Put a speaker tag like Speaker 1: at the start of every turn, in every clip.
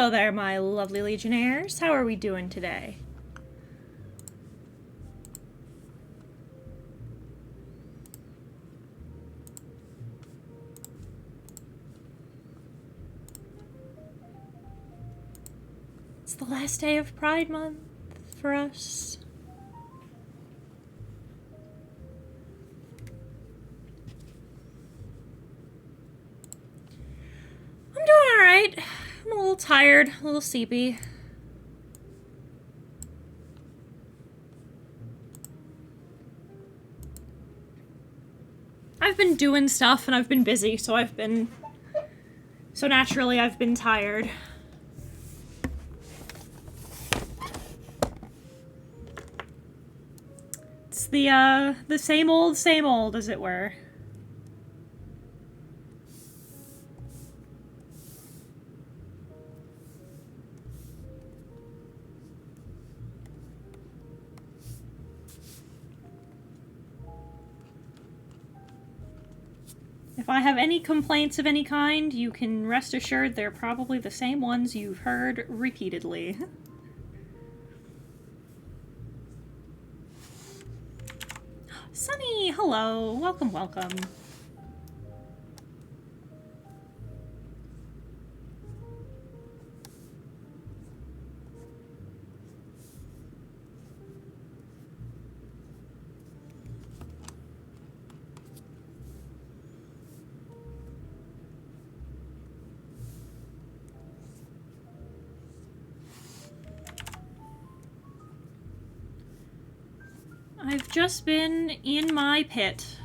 Speaker 1: Hello there, my lovely Legionnaires. How are we doing today? It's the last day of Pride Month for us. I'm doing alright. I'm a little tired, a little sleepy. I've been doing stuff and I've been busy, so naturally I've been tired. It's the same old, as it were. If I have any complaints of any kind, you can rest assured they're probably the same ones you've heard repeatedly. Sunny, hello. Welcome, welcome. I've just been in my pit.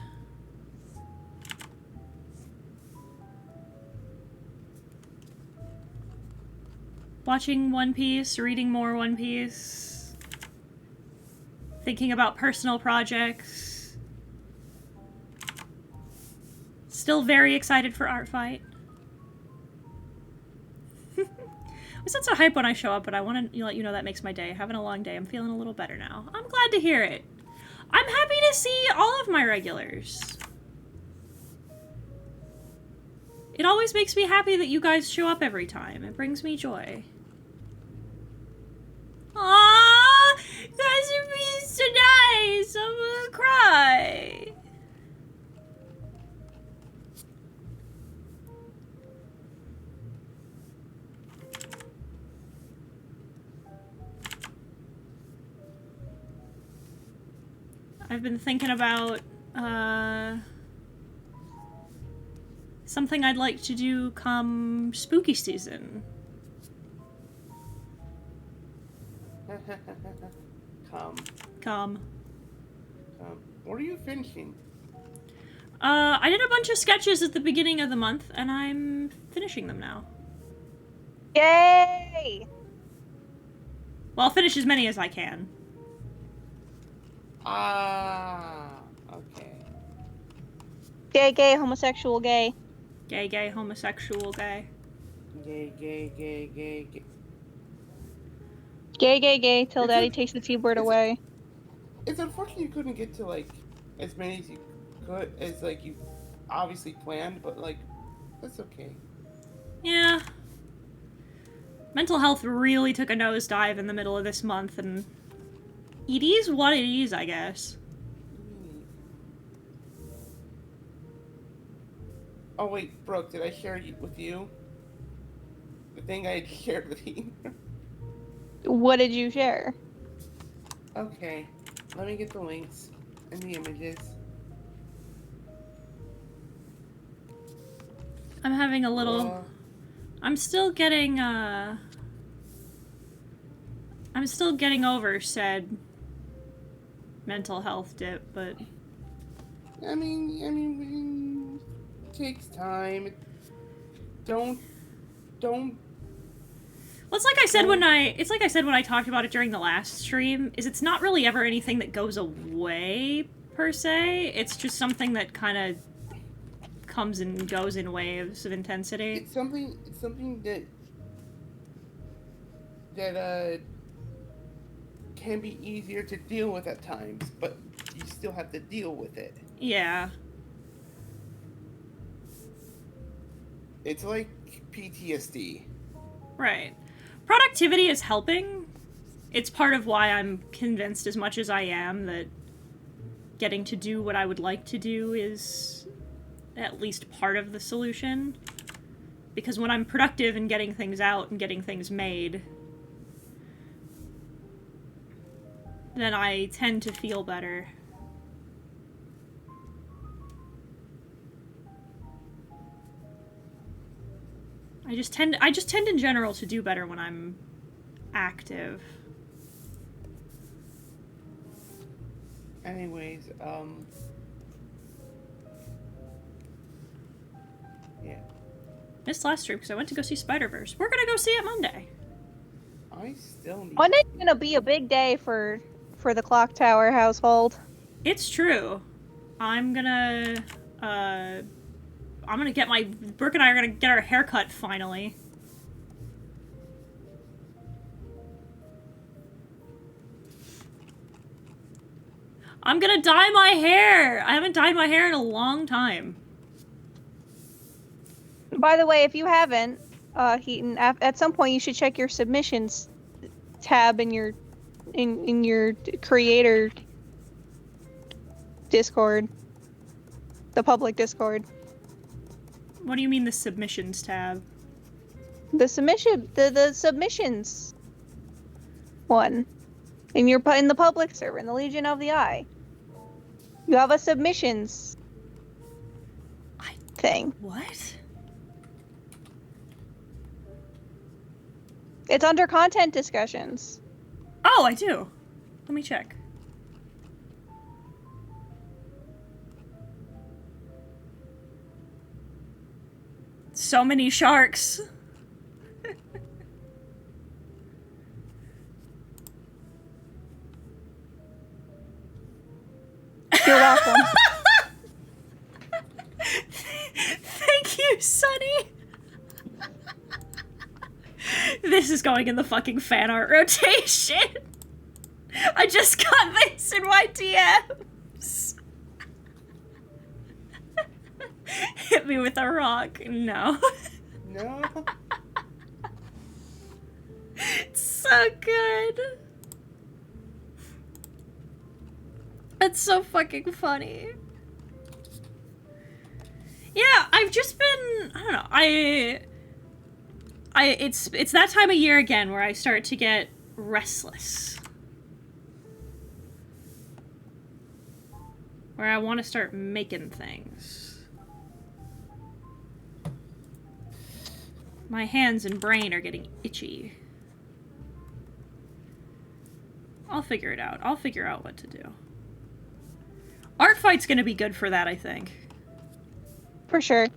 Speaker 1: Watching One Piece, reading more One Piece, thinking about personal projects. Still very excited for Art Fight. I sound so hype when I show up, but I want to let you know that makes my day. Having a long day. I'm feeling a little better now. I'm glad to hear it. I'm happy to see all of my regulars. It always makes me happy that you guys show up every time. It brings me joy. Aww! Guys are being so nice! I'm gonna cry. I've been thinking about, something I'd like to do come spooky season. Come.
Speaker 2: What are you finishing?
Speaker 1: I did a bunch of sketches at the beginning of the month, and I'm finishing them now.
Speaker 3: Yay!
Speaker 1: Well, I'll finish as many as I can.
Speaker 2: Okay.
Speaker 3: Gay, gay, homosexual, gay.
Speaker 1: Gay, gay, homosexual, gay.
Speaker 2: Gay.
Speaker 3: Gay, gay, gay, till
Speaker 2: It's
Speaker 3: daddy
Speaker 2: a-
Speaker 3: takes the T-word away.
Speaker 2: It's unfortunate you couldn't get to, like, as many as you could, as, like, you obviously planned, but, like, that's okay.
Speaker 1: Yeah. Mental health really took a nosedive in the middle of this month, and it is what it is, I guess.
Speaker 2: Oh, wait, Brooke, did I share with you? The thing I had shared with you?
Speaker 3: What did you share?
Speaker 2: Okay, let me get the links and the images.
Speaker 1: I'm having a little... I'm still getting over said mental health dip, but...
Speaker 2: I mean, it takes time. Don't...
Speaker 1: Well, it's like I said when I talked about it during the last stream, is it's not really ever anything that goes away, per se. It's just something that kind of comes and goes in waves of intensity.
Speaker 2: It's something that can be easier to deal with at times, but you still have to deal with it.
Speaker 1: Yeah.
Speaker 2: It's like PTSD.
Speaker 1: Right. productivity is helping. It's part of why I'm convinced as much as I am that getting to do what I would like to do is at least part of the solution. Because when I'm productive and getting things out and getting things made, then I tend to feel better. I just tend in general to do better when I'm active.
Speaker 2: Anyways, yeah.
Speaker 1: Missed last stream because I went to go see Spider-Verse. We're gonna go see it Monday.
Speaker 2: I still need.
Speaker 3: Monday's gonna be a big day for the Clock Tower household.
Speaker 1: It's true. I'm gonna get my... Brooke and I are gonna get our haircut finally. I'm gonna dye my hair! I haven't dyed my hair in a long time.
Speaker 3: By the way, if you haven't, Heaton, at some point you should check your submissions tab in your creator Discord, the public Discord.
Speaker 1: What do you mean the submissions tab?
Speaker 3: The submissions one in the public server in the Legion of the Eye. You have a submissions thing.
Speaker 1: What?
Speaker 3: It's under content discussions.
Speaker 1: Oh, I do. Let me check. So many sharks.
Speaker 3: You're welcome.
Speaker 1: Thank you, Sunny. This is going in the fucking fan art rotation. I just got this in my DMs. Hit me with a rock. No.
Speaker 2: No.
Speaker 1: It's so good. It's so fucking funny. Yeah, I've just been, I don't know, it's that time of year again where I start to get restless. Where I want to start making things. My hands and brain are getting itchy. I'll figure it out. I'll figure out what to do. Art Fight's gonna be good for that, I think.
Speaker 3: For sure.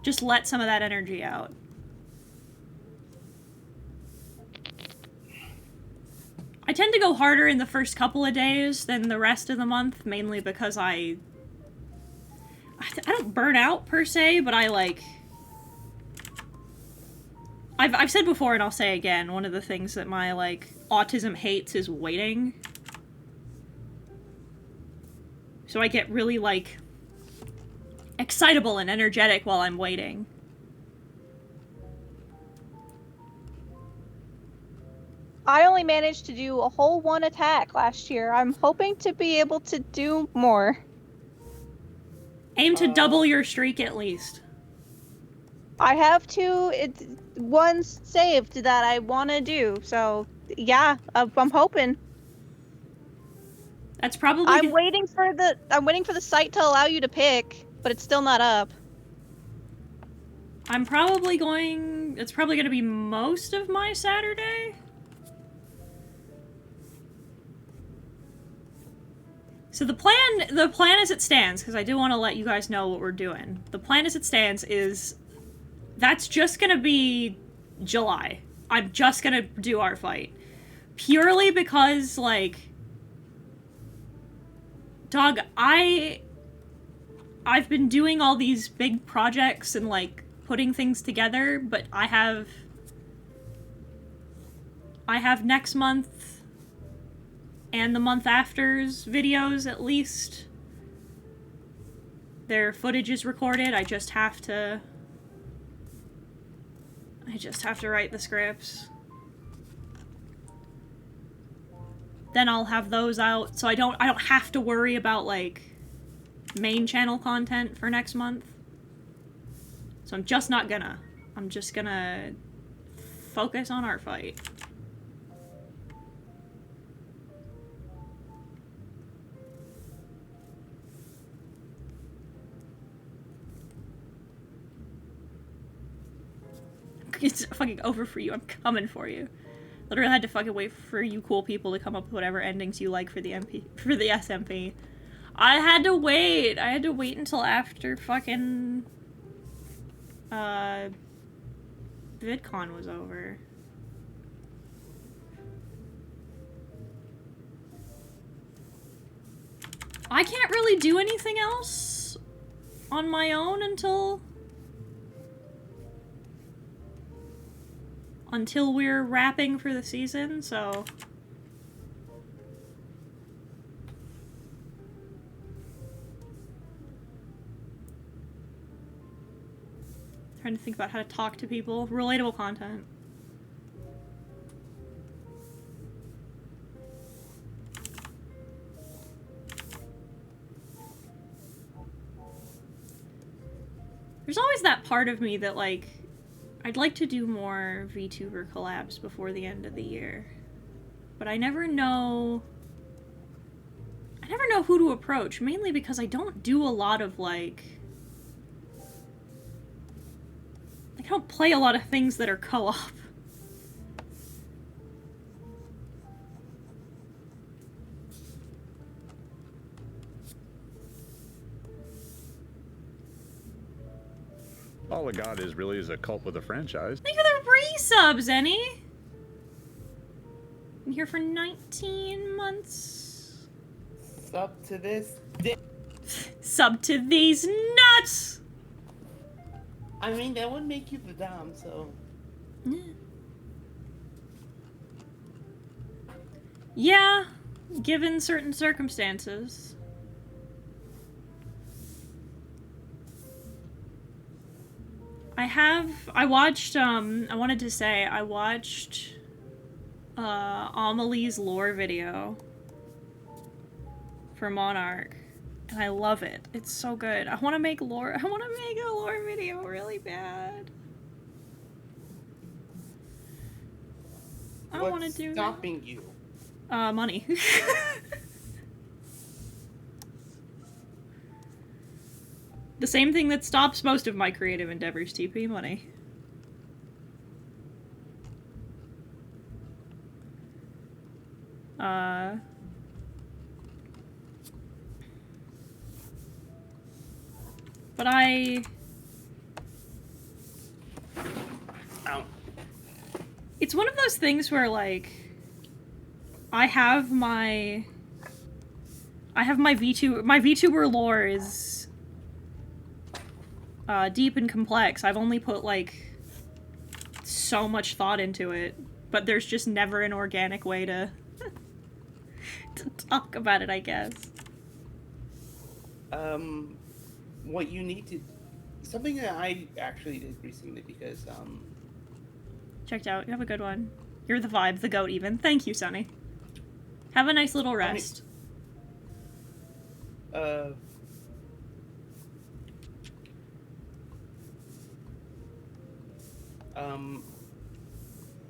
Speaker 1: Just let some of that energy out. I tend to go harder in the first couple of days than the rest of the month, mainly because I don't burn out per se, but I like... I've said before and I'll say again, one of the things that my like autism hates is waiting. So I get really like excitable and energetic while I'm waiting.
Speaker 3: I only managed to do a whole one attack last year. I'm hoping to be able to do more.
Speaker 1: Aim to double your streak at least.
Speaker 3: I have ones saved that I want to do, so yeah, I'm hoping.
Speaker 1: That's probably...
Speaker 3: I'm waiting for the site to allow you to pick, but it's still not up.
Speaker 1: I'm probably going... It's probably going to be most of my Saturday. So the plan as it stands, because I do want to let you guys know what we're doing. The plan as it stands is... That's just going to be July. I'm just going to do Art Fight. Purely because, like... Dog, I've been doing all these big projects and, like, putting things together, but I have next month and the month after's videos, at least. Their footage is recorded, I just have to I just have to write the scripts. Then I'll have those out, so I don't have to worry about, like, main channel content for next month. So I'm just not gonna. I'm just gonna focus on Art Fight. It's fucking over for you. I'm coming for you. Literally had to fucking wait for you cool people to come up with whatever endings you like for the SMP. I had to wait. I had to wait until after fucking VidCon was over. I can't really do anything else on my own until we're wrapping for the season, so trying to think about how to talk to people. Relatable content. There's always that part of me that, like, I'd like to do more VTuber collabs before the end of the year. But I never know who to approach, mainly because I don't do a lot of, like, I don't play a lot of things that are co-op.
Speaker 4: All I got is really a cult with a franchise.
Speaker 1: Thank you for the resubs, Ennie! I'm here for 19 months.
Speaker 2: Sub to this.
Speaker 1: Sub to these nuts!
Speaker 2: I mean, that would make you the Dom, so.
Speaker 1: Yeah, given certain circumstances. I watched Amelie's lore video for Monarch, and I love it. It's so good. I want to make a lore video really bad. I want to do
Speaker 2: What's stopping you?
Speaker 1: Money. The same thing that stops most of my creative endeavors, TP, money. But
Speaker 2: Ow.
Speaker 1: It's one of those things where, like, I have my VTuber lore is deep and complex. I've only put, like, so much thought into it, but there's just never an organic way to to talk about it, I guess.
Speaker 2: What you need to... Something that I actually did recently, because,
Speaker 1: Checked out. You have a good one. You're the vibe, the goat even. Thank you, Sonny. Have a nice little rest.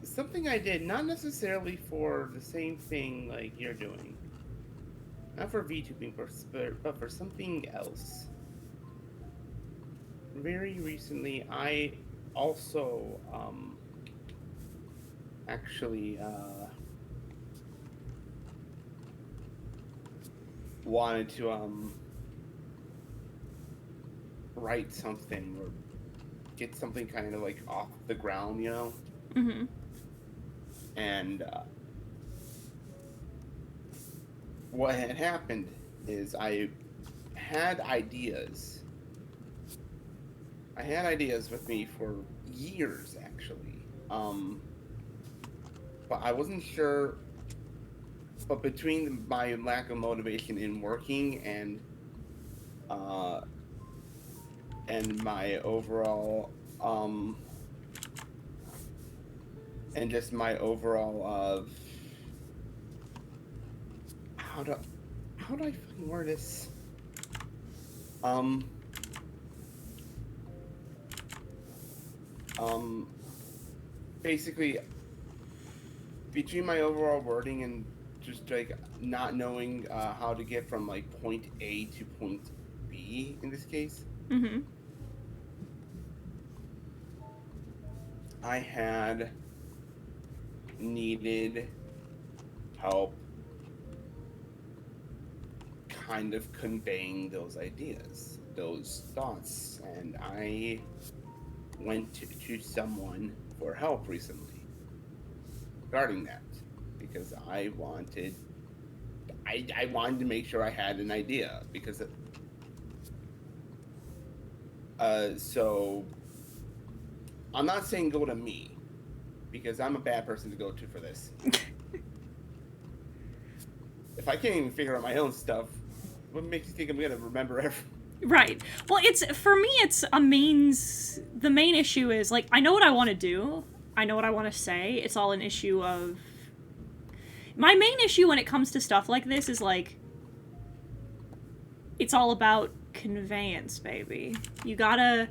Speaker 2: Something I did, not necessarily for the same thing like you're doing. Not for VTubing, but for something else. Very recently, I also, actually, wanted to, write something or get something kind of like off the ground, you know?
Speaker 1: Mm-hmm.
Speaker 2: And what had happened is I had ideas. I had ideas with me for years, actually. But I wasn't sure. But between my lack of motivation in working and my overall and just my overall of how do I fucking word this? Basically, between my overall wording and just like not knowing how to get from like point A to point B in this case,
Speaker 1: Mm-hmm.
Speaker 2: I had needed help kind of conveying those ideas, those thoughts, and I went to someone for help recently regarding that because I wanted to make sure I had an idea because so I'm not saying go to me because I'm a bad person to go to for this. If I can't even figure out my own stuff, what makes you think I'm gonna remember everything?
Speaker 1: Right. Well, it's for me. It's a means. The main issue is like I know what I want to do. I know what I want to say. It's all an issue of. My main issue when it comes to stuff like this is like. It's all about conveyance, baby. You gotta,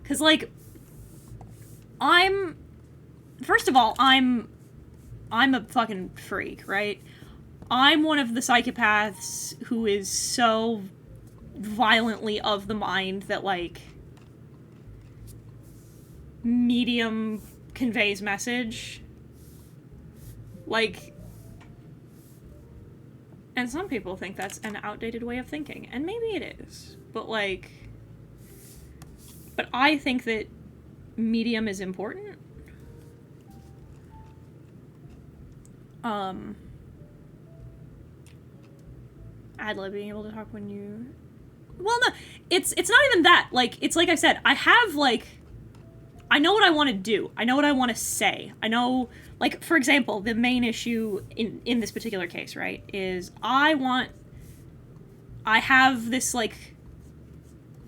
Speaker 1: cause like. First of all, I'm a fucking freak, right? I'm one of the psychopaths who is so violently of the mind that, like, medium conveys message. Like, and some people think that's an outdated way of thinking, and maybe it is, but, like, but I think that medium is important. Adla being able to talk when you... Well, no, it's not even that. Like, it's like I said, I have, like... I know what I want to do. I know what I want to say. I know, like, for example, the main issue in this particular case, right, is I have this, like,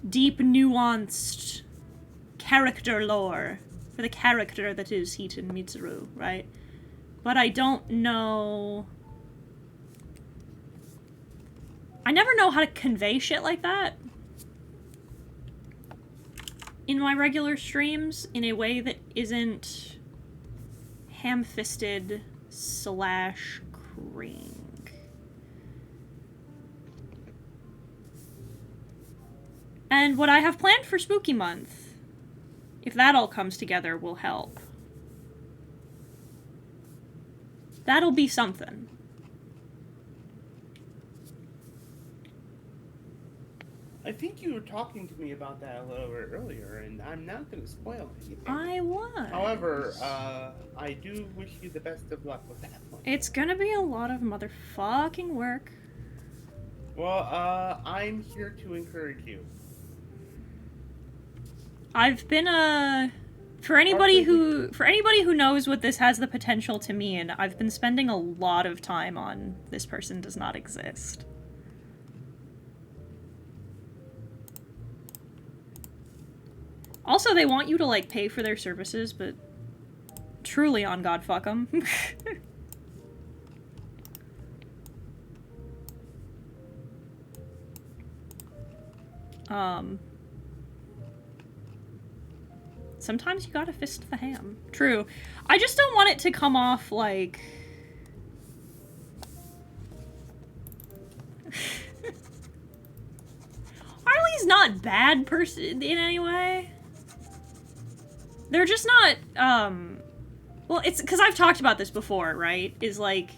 Speaker 1: deep, nuanced character lore for the character that is Hiten Mitsuru, right? But I don't know... I never know how to convey shit like that in my regular streams in a way that isn't ham-fisted / cring. And what I have planned for Spooky Month, if that all comes together, will help. That'll be something.
Speaker 2: I think you were talking to me about that a little bit earlier, and I'm not going to spoil anything.
Speaker 1: I was.
Speaker 2: However, I do wish you the best of luck with that one.
Speaker 1: It's gonna be a lot of motherfucking work.
Speaker 2: Well, I'm here to encourage you.
Speaker 1: I've been for anybody who knows what this has the potential to mean, I've been spending a lot of time on this person does not exist. Also, they want you to, like, pay for their services, but truly on God fuck 'em. Sometimes you gotta fist the ham. True. I just don't want it to come off like... Harley's not bad person in any way. They're just not, well, it's because I've talked about this before, right? Is like,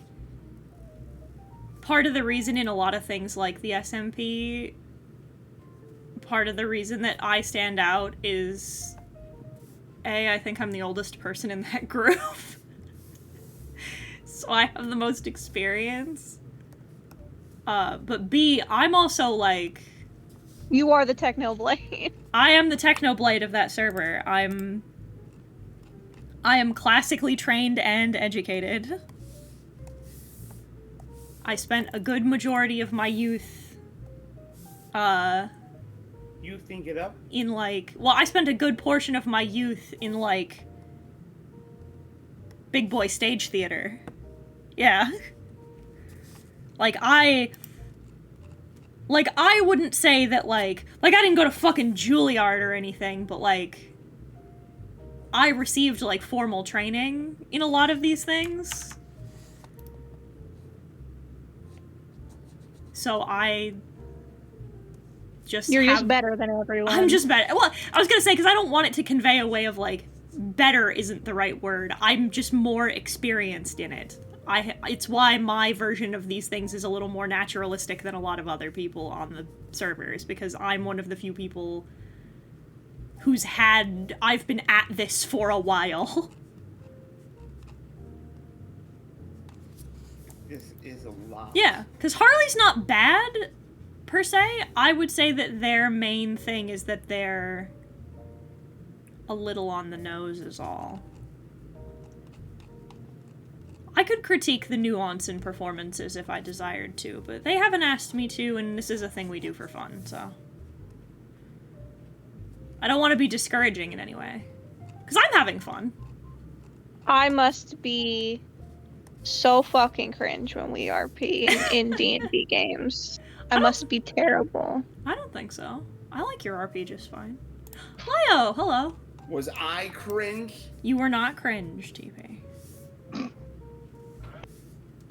Speaker 1: part of the reason in a lot of things like the SMP, part of the reason that I stand out is, A, I think I'm the oldest person in that group. So I have the most experience. But B, I'm also like...
Speaker 3: You are the Technoblade.
Speaker 1: I am the Technoblade of that server. I am classically trained and educated. I spent a good majority of my youth,
Speaker 2: You think it up?
Speaker 1: in, like... Well, I spent a good portion of my youth in, like... big boy stage theater. Yeah. Like, I wouldn't say that, like, I didn't go to fucking Juilliard or anything, but, like, I received, like, formal training in a lot of these things. So I just
Speaker 3: You're just better than everyone.
Speaker 1: I'm just better. Well, I was gonna say, because I don't want it to convey a way of, like, better isn't the right word. I'm just more experienced in it. It's why my version of these things is a little more naturalistic than a lot of other people on the servers, because I'm one of the few people I've been at this for a while.
Speaker 2: This is a lot.
Speaker 1: Yeah, because Harley's not bad, per se. I would say that their main thing is that they're a little on the nose is all. I could critique the nuance in performances if I desired to, but they haven't asked me to, and this is a thing we do for fun, so... I don't want to be discouraging in any way. Because I'm having fun.
Speaker 3: I must be so fucking cringe when we RP in D&D games. I must be terrible.
Speaker 1: I don't think so. I like your RP just fine. Leo, hello.
Speaker 2: Was I cringe?
Speaker 1: You were not cringe, TP.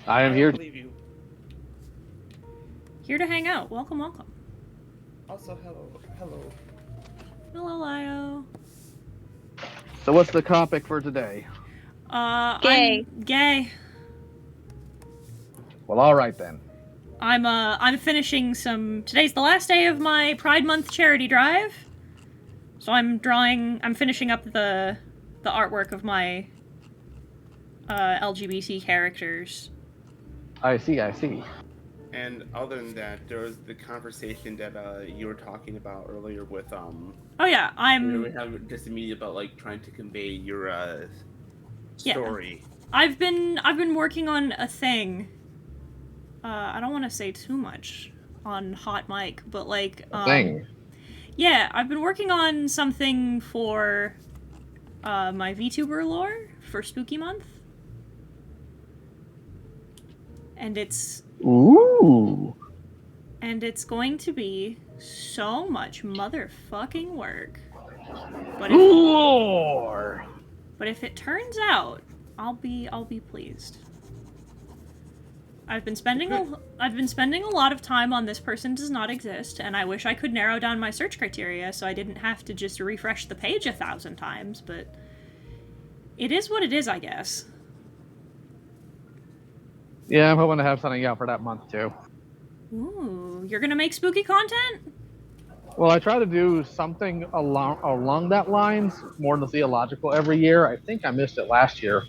Speaker 5: I am here.
Speaker 2: believe you.
Speaker 1: Here to hang out. Welcome, welcome.
Speaker 2: Also, hello.
Speaker 1: Hello, Leo.
Speaker 5: So what's the topic for today?
Speaker 3: Gay.
Speaker 1: I'm gay.
Speaker 5: Well, all right then.
Speaker 1: I'm finishing today's the last day of my Pride Month charity drive. So I'm finishing up the artwork of my LGBT characters.
Speaker 5: I see.
Speaker 2: And other than that, there was the conversation that you were talking about earlier with
Speaker 1: Oh yeah,
Speaker 2: we have just immediate about like trying to convey your story.
Speaker 1: I've been working on a thing. I don't want to say too much on hot mic, but like
Speaker 5: Thing.
Speaker 1: Yeah, I've been working on something for my VTuber lore for Spooky Month. And it's
Speaker 5: Ooh.
Speaker 1: going to be so much motherfucking work. But
Speaker 5: Lore.
Speaker 1: But if it turns out, I'll be pleased. I've been spending a lot of time on This Person Does Not Exist, and I wish I could narrow down my search criteria so I didn't have to just refresh the page 1,000 times, but it is what it is, I guess.
Speaker 5: Yeah, I'm hoping to have something out for that month too.
Speaker 1: Ooh, you're gonna make spooky content?
Speaker 5: Well, I try to do something along that lines, more than theological every year. I think I missed it last year,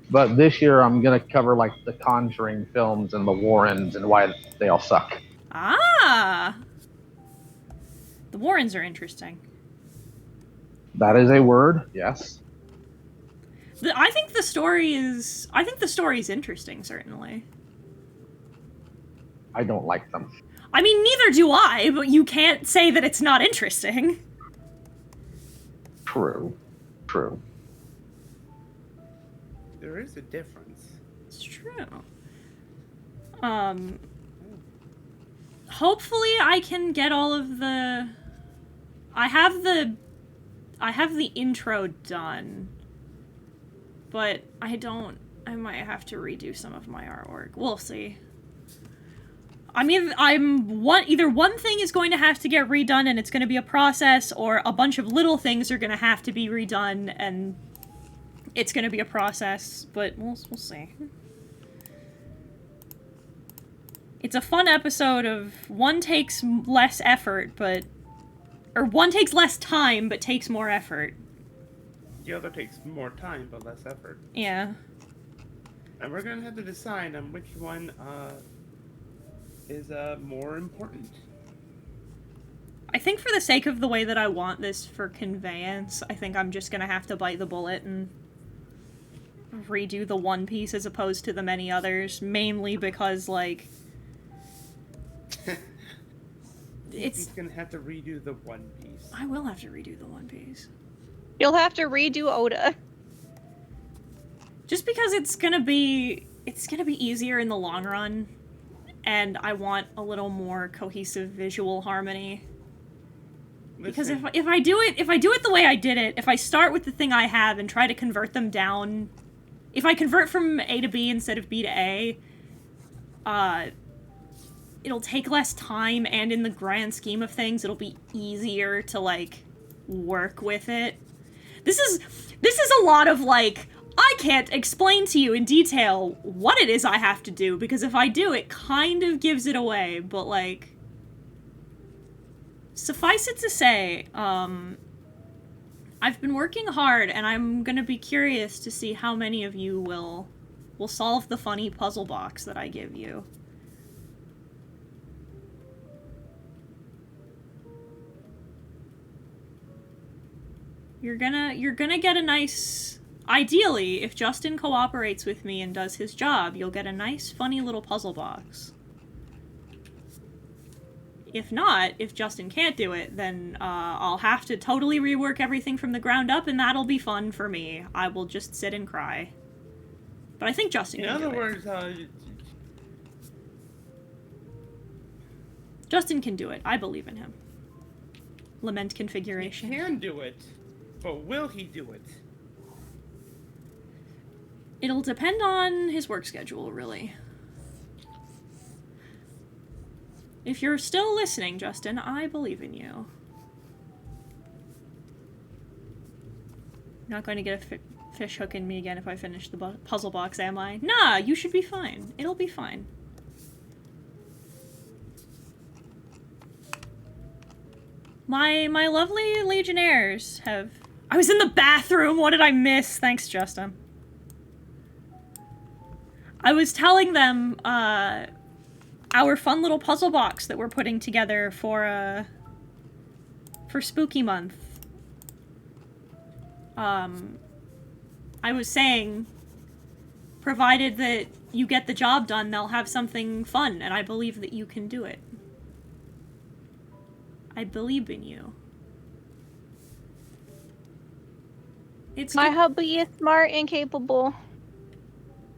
Speaker 5: but this year I'm gonna cover like the Conjuring films and the Warrens and why they all suck.
Speaker 1: Ah! The Warrens are interesting.
Speaker 5: That is a word, yes.
Speaker 1: I think the story is interesting, certainly.
Speaker 5: I don't like them.
Speaker 1: I mean, neither do I, but you can't say that it's not interesting.
Speaker 5: True.
Speaker 2: There is a difference.
Speaker 1: It's true. Hopefully I can get all of the... I have the intro done. But I might have to redo some of my artwork. We'll see. I mean, either one thing is going to have to get redone and it's going to be a process, or a bunch of little things are going to have to be redone and it's going to be a process, but we'll see. It's a fun episode of one takes less effort, one takes less time, but takes more effort.
Speaker 2: The other takes more time but less effort.
Speaker 1: Yeah.
Speaker 2: And we're gonna have to decide on which one is more important.
Speaker 1: I think for the sake of the way that I want this for conveyance, I think I'm just gonna have to bite the bullet and redo the one piece as opposed to the many others, mainly because, like...
Speaker 2: He's gonna have to redo the One Piece.
Speaker 1: I will have to redo the One Piece.
Speaker 3: You'll have to redo Oda.
Speaker 1: Just because it's gonna be easier in the long run, and I want a little more cohesive visual harmony. Because
Speaker 2: Listen,
Speaker 1: if I do it the way I did it, if I start with the thing I have and try to convert them down, if I convert from A to B instead of B to A, it'll take less time, and in the grand scheme of things, it'll be easier to, like, work with it. This is a lot of, like, I can't explain to you in detail what it is I have to do, because if I do, it kind of gives it away, but, like, suffice it to say, I've been working hard, and I'm gonna be curious to see how many of you will solve the funny puzzle box that I give you. You're gonna get a nice... Ideally, if Justin cooperates with me and does his job, you'll get a nice, funny little puzzle box. If not, if Justin can't do it, then I'll have to totally rework everything from the ground up, and that'll be fun for me. I will just sit and cry. But I think Justin can do it.
Speaker 2: in other words,
Speaker 1: Justin can do it. I believe in him. Lament
Speaker 2: he
Speaker 1: configuration.
Speaker 2: can do it, but will he do it?
Speaker 1: It'll depend on his work schedule, really. If you're still listening, Justin, I believe in you. Not going to get a fish hook in me again if I finish the puzzle box, am I? Nah, you should be fine. It'll be fine. My lovely Legionnaires have... I was in the bathroom! What did I miss? Thanks, Justin. I was telling them, our fun little puzzle box that we're putting together for Spooky Month. I was saying, provided that you get the job done, they'll have something fun, and I believe that you can do it. I believe in you. It's
Speaker 3: My
Speaker 1: good.
Speaker 3: hubby is smart and capable.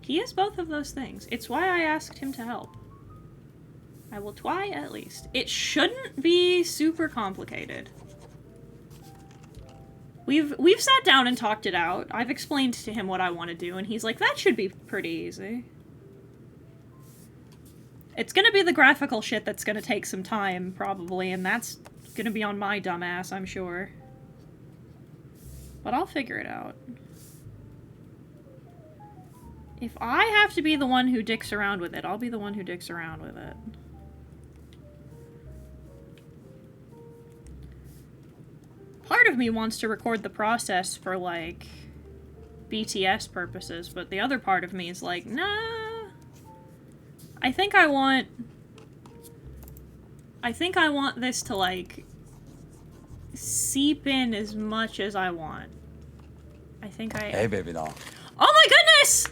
Speaker 1: He is both of those things. It's why I asked him to help. I will try, at least. It shouldn't be super complicated. We've sat down and talked it out. I've explained to him what I want to do, and he's like, that should be pretty easy. It's gonna be the graphical shit that's gonna take some time, probably, and that's gonna be on my dumb ass, I'm sure. But I'll figure it out. If I have to be the one who dicks around with it, I'll be the one who dicks around with it. Part of me wants to record the process for, like, BTS purposes, but the other part of me is like, nah. I think I want this to, like, seep in as much as I want. I think I...
Speaker 6: Hey, baby doll.
Speaker 1: Oh my goodness!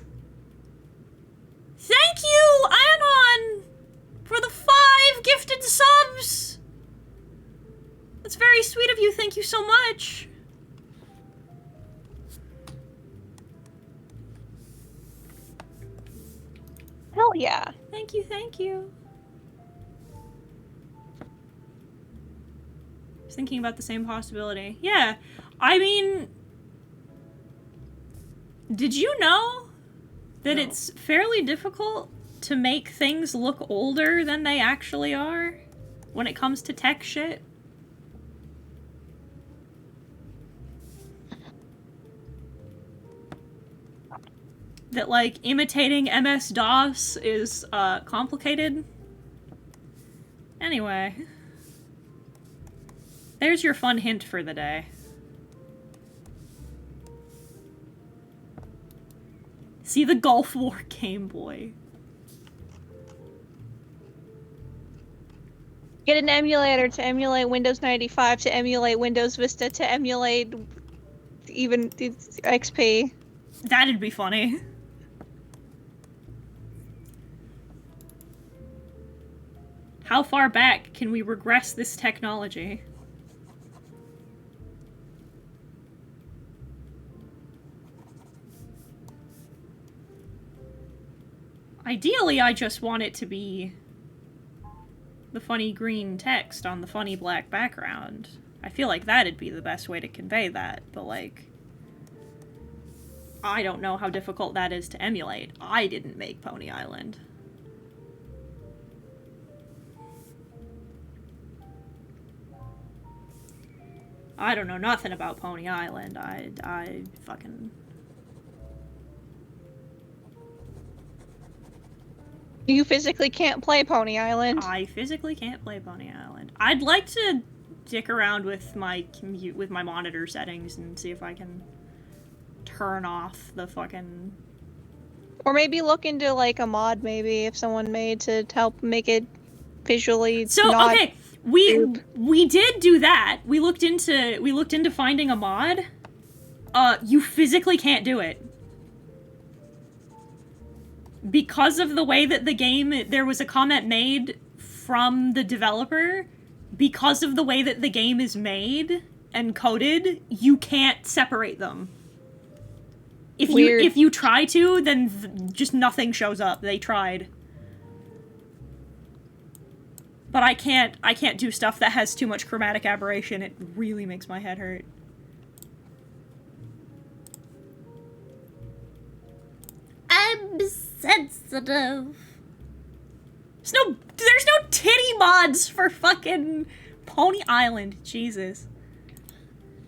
Speaker 1: Thank you, Anon, for the 5 gifted subs! That's very sweet of you, thank you so much!
Speaker 3: Hell yeah.
Speaker 1: Thank you, thank you. I was thinking about the same possibility. Yeah, I mean... Did you know that
Speaker 2: No.
Speaker 1: it's fairly difficult to make things look older than they actually are when it comes to tech shit? That, like, imitating MS-DOS is, complicated? Anyway. There's your fun hint for the day. See the Gulf War Game Boy.
Speaker 3: Get an emulator to emulate Windows 95, to emulate Windows Vista, to emulate even XP.
Speaker 1: That'd be funny. How far back can we regress this technology? Ideally, I just want it to be the funny green text on the funny black background. I feel like that'd be the best way to convey that, but like, I don't know how difficult that is to emulate. I didn't make Pony Island. I don't know nothing about Pony Island. I fucking...
Speaker 3: You physically can't play Pony Island.
Speaker 1: I physically can't play Pony Island. I'd like to dick around with my monitor settings and see if I can turn off the fucking...
Speaker 3: Or maybe look into like a mod, maybe if someone made to help make it visually.
Speaker 1: So
Speaker 3: not
Speaker 1: okay, we did do that. We looked into finding a mod. You physically can't do it. Because of the way that the game, there was a comment made from the developer, because of the way that the game is made and coded, you can't separate them. If you try to, then just nothing shows up. They tried. But I can't do stuff that has too much chromatic aberration. It really makes my head hurt. I'm sensitive. There's no titty mods for fucking Pony Island. Jesus.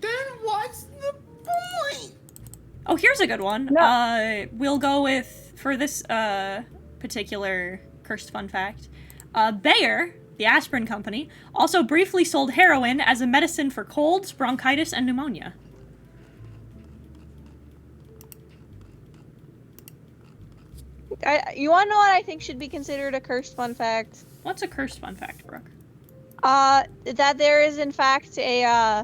Speaker 2: Then what's the point?
Speaker 1: Oh, here's a good one.
Speaker 3: No.
Speaker 1: We'll go with, for this particular cursed fun fact, Bayer, the aspirin company, also briefly sold heroin as a medicine for colds, bronchitis, and pneumonia.
Speaker 3: You want to know what I think should be considered a cursed fun fact?
Speaker 1: What's a cursed fun fact, Brooke?
Speaker 3: That there is in fact a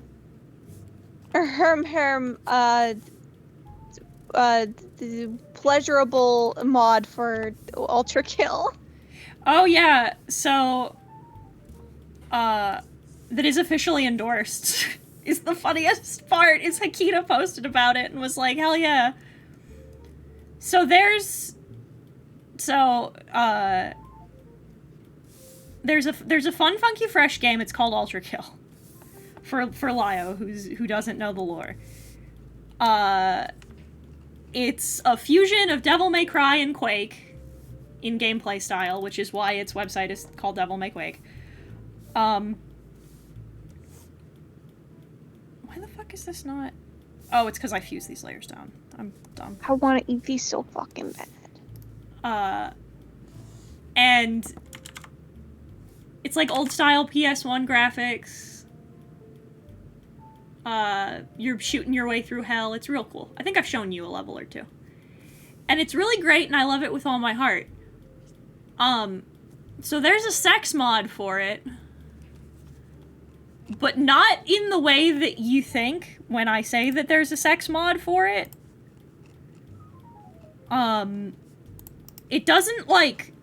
Speaker 3: pleasurable mod for Ultra Kill.
Speaker 1: Oh yeah, so that is officially endorsed. Is the funniest part is Hakita posted about it and was like, hell yeah. So there's a fun, funky, fresh game. It's called Ultra Kill. For Lio, who doesn't know the lore. It's a fusion of Devil May Cry and Quake in gameplay style, which is why its website is called Devil May Quake. Why the fuck is this not? Oh, it's because I fused these layers down. I'm dumb.
Speaker 3: I want to eat these so fucking bad.
Speaker 1: And it's like old style PS1 graphics. You're shooting your way through hell. It's real cool. I think I've shown you a level or two. And it's really great and I love it with all my heart. So there's a sex mod for it. But not in the way that you think when I say that there's a sex mod for it. It doesn't, like,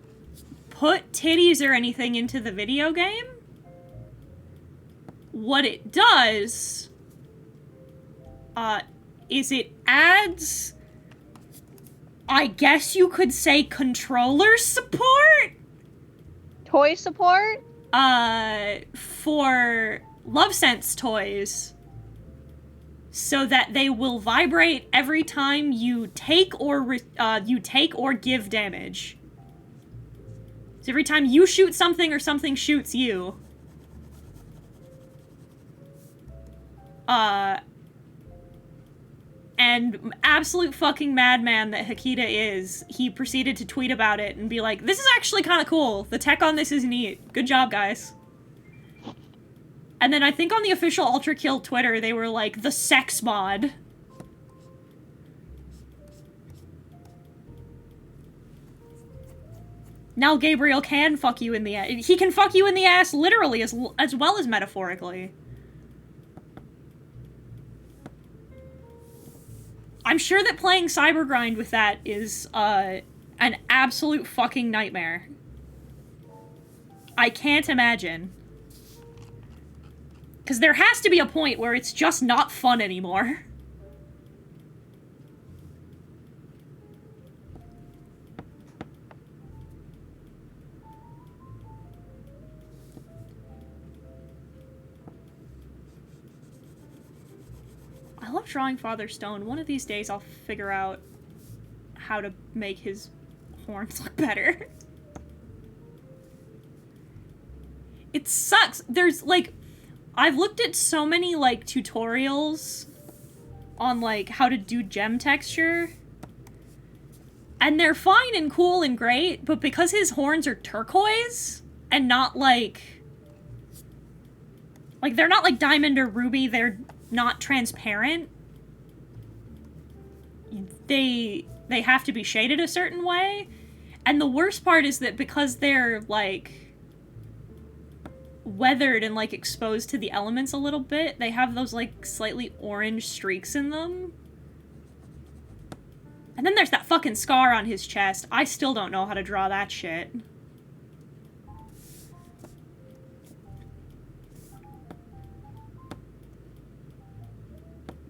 Speaker 1: put titties or anything into the video game. What it does, is it adds, I guess you could say, controller support?
Speaker 3: Toy support?
Speaker 1: For LoveSense toys. So that they will vibrate every time you take or give damage. So every time you shoot something or something shoots you. And absolute fucking madman that Hakita is, he proceeded to tweet about it and be like, this is actually kind of cool. The tech on this is neat. Good job, guys. And then I think on the official Ultra Kill Twitter, they were like, the sex mod. Now Gabriel can fuck you in the ass. He can fuck you in the ass literally as well as metaphorically. I'm sure that playing Cybergrind with that is, an absolute fucking nightmare. I can't imagine. Because there has to be a point where it's just not fun anymore. I love drawing Father Stone. One of these days I'll figure out how to make his horns look better. It sucks. There's, like, I've looked at so many, like, tutorials on, like, how to do gem texture. And they're fine and cool and great, but because his horns are turquoise and not, like, they're not, like, diamond or ruby, they're not transparent. They have to be shaded a certain way. And the worst part is that because they're, like, weathered and, like, exposed to the elements a little bit, they have those, like, slightly orange streaks in them. And then there's that fucking scar on his chest. I still don't know how to draw that shit.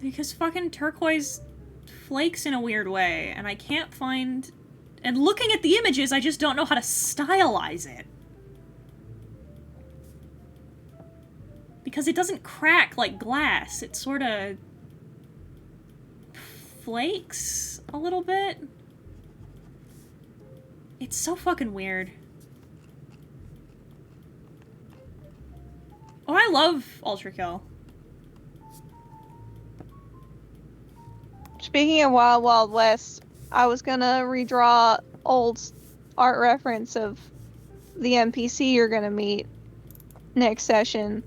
Speaker 1: Because fucking turquoise flakes in a weird way, and I can't find... And looking at the images, I just don't know how to stylize it. Because it doesn't crack like glass. It sort of flakes a little bit. It's so fucking weird. Oh, I love Ultra Kill.
Speaker 3: Speaking of Wild Wild West, I was gonna redraw old art reference of the NPC you're gonna meet next session.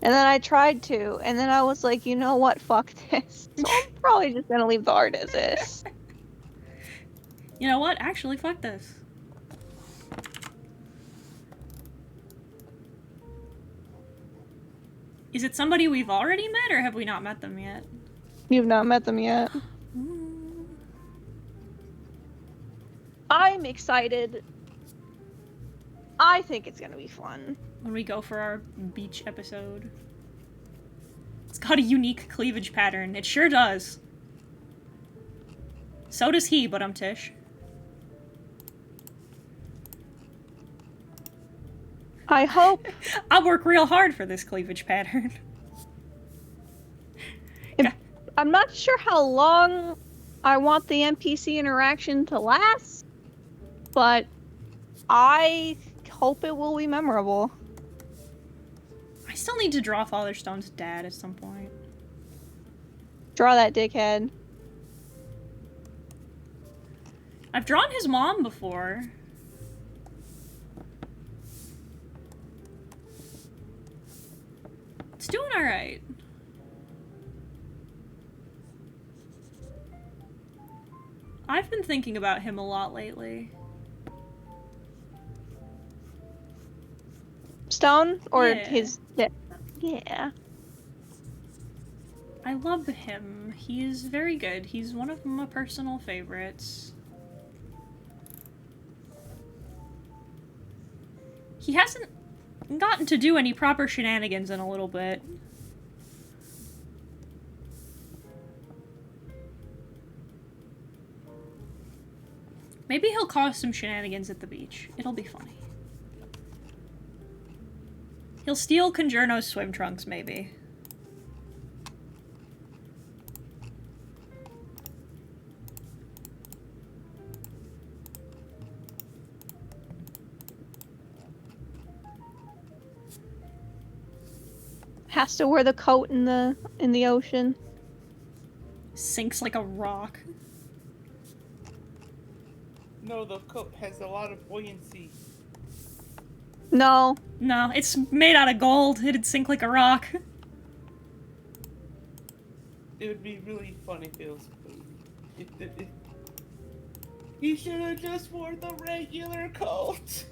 Speaker 3: And then I tried to, and then I was like, you know what, fuck this. So I'm probably just gonna leave the art as is.
Speaker 1: You know what? Actually, fuck this. Is it somebody we've already met, or have we not met them yet?
Speaker 3: You've not met them yet. I'm excited. I think it's gonna be fun.
Speaker 1: When we go for our beach episode. It's got a unique cleavage pattern. It sure does. So does he, but I'm Tish.
Speaker 3: I hope.
Speaker 1: I'll work real hard for this cleavage pattern.
Speaker 3: I'm not sure how long I want the NPC interaction to last, but I hope it will be memorable.
Speaker 1: I still need to draw Father Stone's dad at some point.
Speaker 3: Draw that dickhead.
Speaker 1: I've drawn his mom before. It's doing alright. I've been thinking about him a lot lately.
Speaker 3: Stone? Or
Speaker 1: Yeah.
Speaker 3: his... Yeah.
Speaker 1: I love him. He is very good. He's one of my personal favorites. He hasn't gotten to do any proper shenanigans in a little bit. Maybe he'll cause some shenanigans at the beach. It'll be funny. He'll steal Conjurno's swim trunks, maybe.
Speaker 3: Has to wear the coat in the ocean.
Speaker 1: Sinks like a rock.
Speaker 2: No, the coat has a lot of buoyancy.
Speaker 3: No.
Speaker 1: No, it's made out of gold. It'd sink like a rock.
Speaker 2: It would be really fun if it was. He should have just worn the regular coat.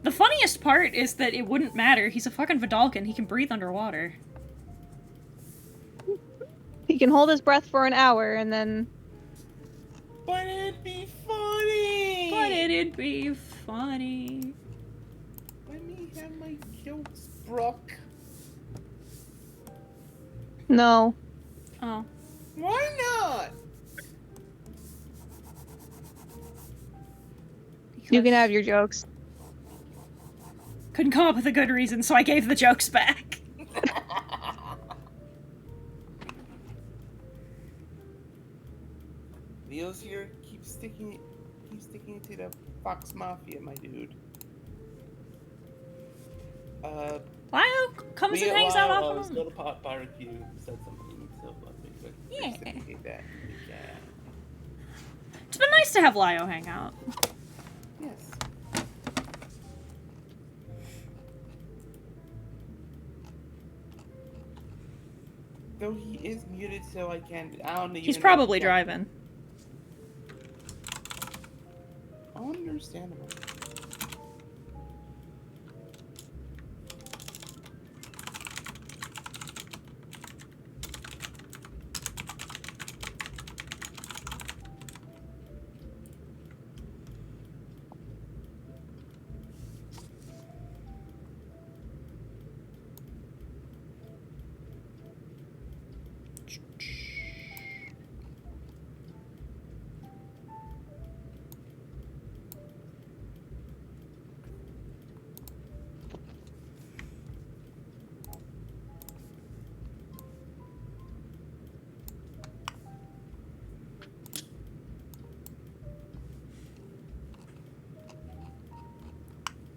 Speaker 1: The funniest part is that it wouldn't matter. He's a fucking Vidalcan. He can breathe underwater.
Speaker 3: He can hold his breath for an hour and then...
Speaker 2: But it'd be funny.
Speaker 1: But it'd be funny.
Speaker 2: Let me have my jokes, Brooke.
Speaker 3: No.
Speaker 1: Oh.
Speaker 2: Why not?
Speaker 3: You can have your jokes.
Speaker 1: Couldn't come up with a good reason, so I gave the jokes back.
Speaker 2: Leo's here. Keep sticking it to the Fox Mafia, my dude.
Speaker 1: Lio comes and hangs out often.
Speaker 2: Little Pot Barbecue said something so lovely. But
Speaker 1: Yeah.
Speaker 2: reciprocate that. Yeah.
Speaker 1: It's been nice to have Lio hang out.
Speaker 2: Yes. Though he is muted, so I don't even
Speaker 1: He's
Speaker 2: know
Speaker 1: probably
Speaker 2: if-
Speaker 1: driving.
Speaker 2: Understandable.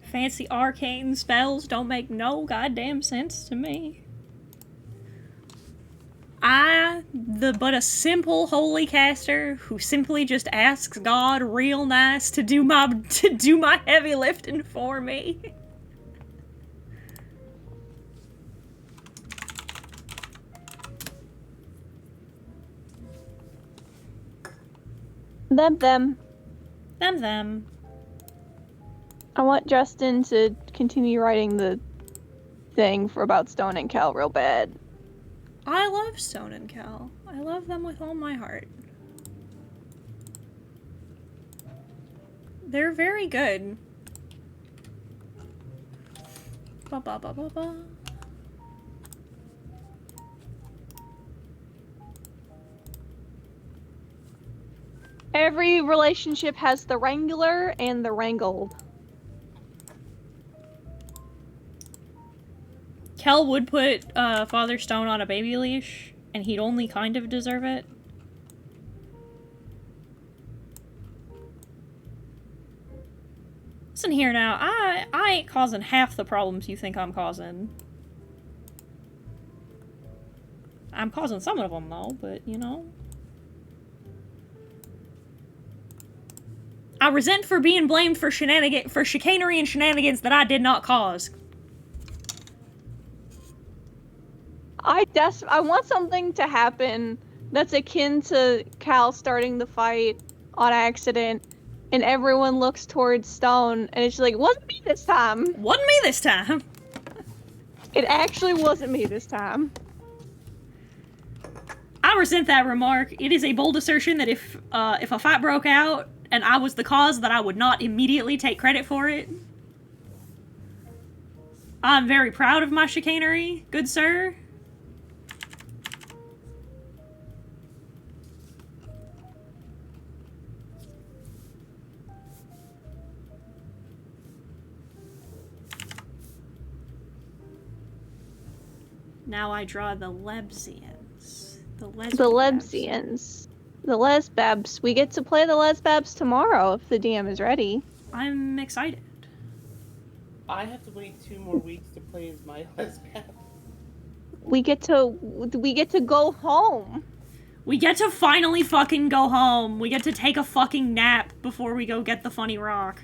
Speaker 1: Fancy arcane spells don't make no goddamn sense to me. But a simple holy caster who simply just asks God real nice to do my heavy lifting for me.
Speaker 3: Them.
Speaker 1: Them.
Speaker 3: I want Justin to continue writing the thing about Stone and Cal real bad.
Speaker 1: I love Stone and Cal. I love them with all my heart. They're very good. Ba ba ba ba ba.
Speaker 3: Every relationship has the wrangler and the wrangled.
Speaker 1: Kel would put Father Stone on a baby leash, and he'd only kind of deserve it. Listen here now, I ain't causing half the problems you think I'm causing. I'm causing some of them though, but you know. I resent for being blamed for chicanery and shenanigans that I did not cause.
Speaker 3: I want something to happen that's akin to Cal starting the fight on accident, and everyone looks towards Stone, and it's like, it wasn't me this time.
Speaker 1: Wasn't me this time.
Speaker 3: It actually wasn't me this time.
Speaker 1: I resent that remark. It is a bold assertion that if a fight broke out and I was the cause, that I would not immediately take credit for it. I'm very proud of my chicanery, good sir. Now I draw the Lebsians. The
Speaker 3: Lebsians. The Lesbabs. We get to play the Lesbabs tomorrow if the DM is ready.
Speaker 1: I'm excited.
Speaker 2: I have to wait 2 more weeks to play as my lesbian.
Speaker 3: We get to go home.
Speaker 1: We get to finally fucking go home. We get to take a fucking nap before we go get the funny rock.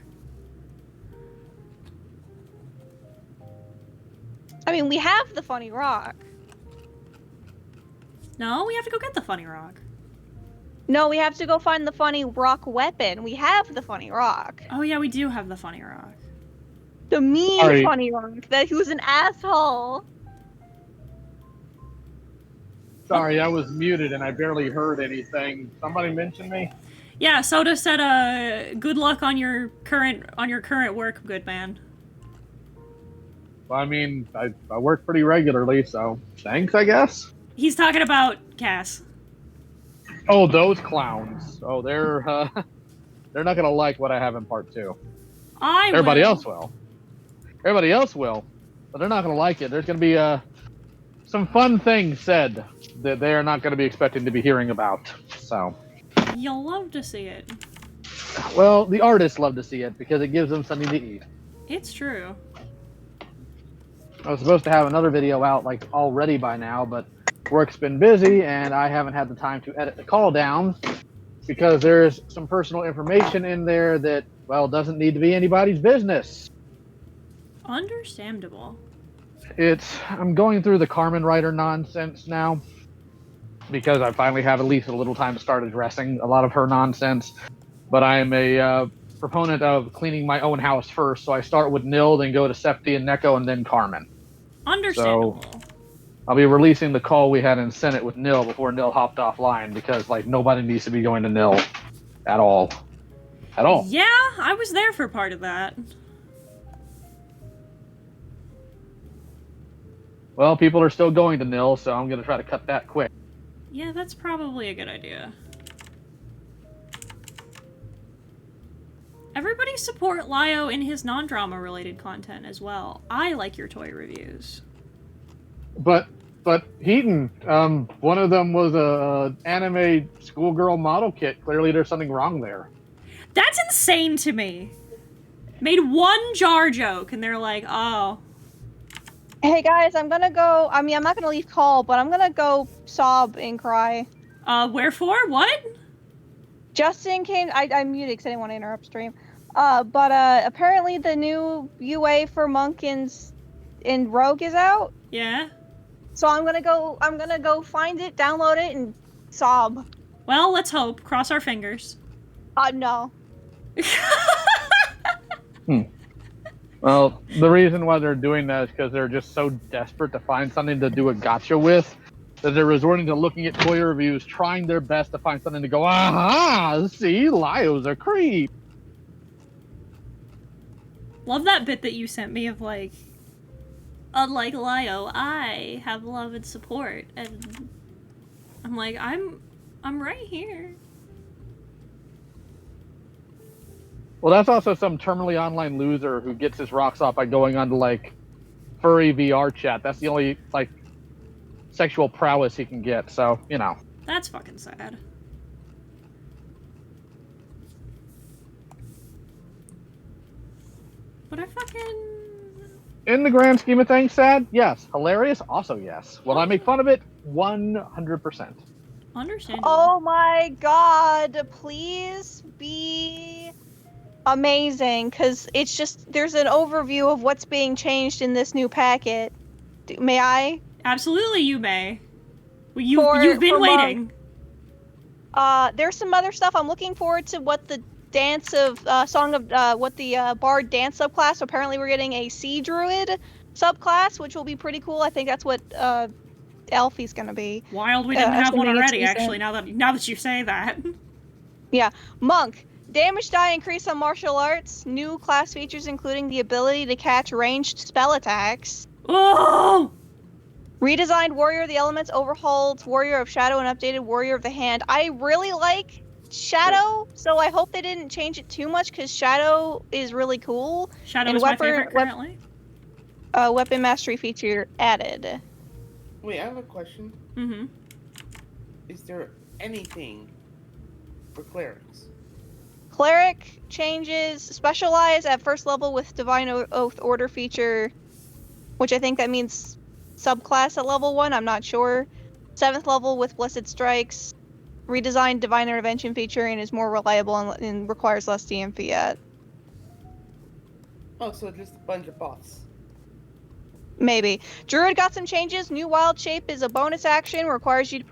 Speaker 3: I mean, we have the funny rock.
Speaker 1: No, we have to go get the funny rock.
Speaker 3: No, we have to go find the funny rock weapon. We have the funny rock.
Speaker 1: Oh yeah, we do have the funny rock.
Speaker 3: The mean
Speaker 5: Sorry.
Speaker 3: funny rock. That he was an asshole.
Speaker 5: Sorry, I was muted and I barely heard anything. Somebody mentioned me?
Speaker 1: Yeah, Soda said good luck on your current work, good man.
Speaker 5: Well, I mean, I work pretty regularly, so thanks, I guess.
Speaker 1: He's talking about Cass.
Speaker 5: Oh, those clowns. Oh, they're not gonna like what I have in part 2. Everybody else will. Everybody else will, but they're not gonna like it. There's gonna be some fun things said that they are not gonna be expecting to be hearing about. So.
Speaker 1: You'll love to see it.
Speaker 5: Well, the artists love to see it because it gives them something to eat.
Speaker 1: It's true.
Speaker 5: I was supposed to have another video out like already by now, but work's been busy and I haven't had the time to edit the call downs because there's some personal information in there that, well, doesn't need to be anybody's business.
Speaker 1: Understandable.
Speaker 5: I'm going through the Carmen writer nonsense now because I finally have at least a little time to start addressing a lot of her nonsense. But I am a proponent of cleaning my own house first, so I start with Nil, then go to Septi and Neko, and then Carmen.
Speaker 1: Understandable.
Speaker 5: I'll be releasing the call we had in Senate with Nil before Nil hopped offline because like nobody needs to be going to Nil at all. At all.
Speaker 1: Yeah, I was there for part of that.
Speaker 5: Well, people are still going to Nil, so I'm going to try to cut that quick.
Speaker 1: Yeah, that's probably a good idea. Everybody support Lio in his non-drama related content as well. I like your toy reviews.
Speaker 5: But Heaton, one of them was a anime schoolgirl model kit. Clearly there's something wrong there.
Speaker 1: That's insane to me. Made one jar joke and they're like, oh.
Speaker 3: Hey guys, I'm gonna go. I mean, I'm not gonna leave call, but I'm gonna go sob and cry.
Speaker 1: Wherefore? What?
Speaker 3: Justin came. I muted because I didn't want to interrupt stream. But apparently the new UA for Monk in Rogue is out.
Speaker 1: Yeah.
Speaker 3: So I'm gonna go find it, download it, and sob.
Speaker 1: Well, let's hope. Cross our fingers.
Speaker 3: No.
Speaker 5: Well, the reason why they're doing that is because they're just so desperate to find something to do a gotcha with that they're resorting to looking at toy reviews, trying their best to find something to go, aha, see, Lio's a creep.
Speaker 1: Love that bit that you sent me of like, unlike Lio, I have love and support, and I'm like, I'm right here.
Speaker 5: Well, that's also some terminally online loser who gets his rocks off by going onto like furry VR chat. That's the only like sexual prowess he can get. So, you know.
Speaker 1: That's fucking sad. But I fucking...
Speaker 5: In the grand scheme of things, sad? Yes. Hilarious? Also yes. Will I make fun of it? 100%.
Speaker 1: Understandable.
Speaker 3: Oh my god! Please be amazing, because it's just there's an overview of what's being changed in this new packet. May I?
Speaker 1: Absolutely, you may. Well, you've been waiting.
Speaker 3: There's some other stuff. I'm looking forward to what the dance of what the bard dance subclass. Apparently, we're getting a sea druid subclass, which will be pretty cool. I think that's what Alfie's gonna be.
Speaker 1: Wild, we didn't have one already.
Speaker 3: recent.
Speaker 1: Actually, now that you say that.
Speaker 3: Yeah, Monk. Damage die increase on martial arts. New class features including the ability to catch ranged spell attacks.
Speaker 1: Oh!
Speaker 3: Redesigned Warrior of the Elements, overhauled Warrior of Shadow, and updated Warrior of the Hand. I really like Shadow, so I hope they didn't change it too much because Shadow is really cool.
Speaker 1: Shadow
Speaker 3: And
Speaker 1: is my favorite currently.
Speaker 3: Weapon mastery feature added.
Speaker 2: Wait, I have a question.
Speaker 1: Mm-hmm.
Speaker 2: Is there anything for clerics?
Speaker 3: Cleric changes specialize at first level with Divine Oath Order feature, which I think that means subclass at level 1, I'm not sure. 7th level with Blessed Strikes, redesigned Divine Intervention feature and is more reliable and requires less DM fiat.
Speaker 2: Oh, so just a bunch of buffs.
Speaker 3: Maybe. Druid got some changes. New Wild Shape is a bonus action, requires you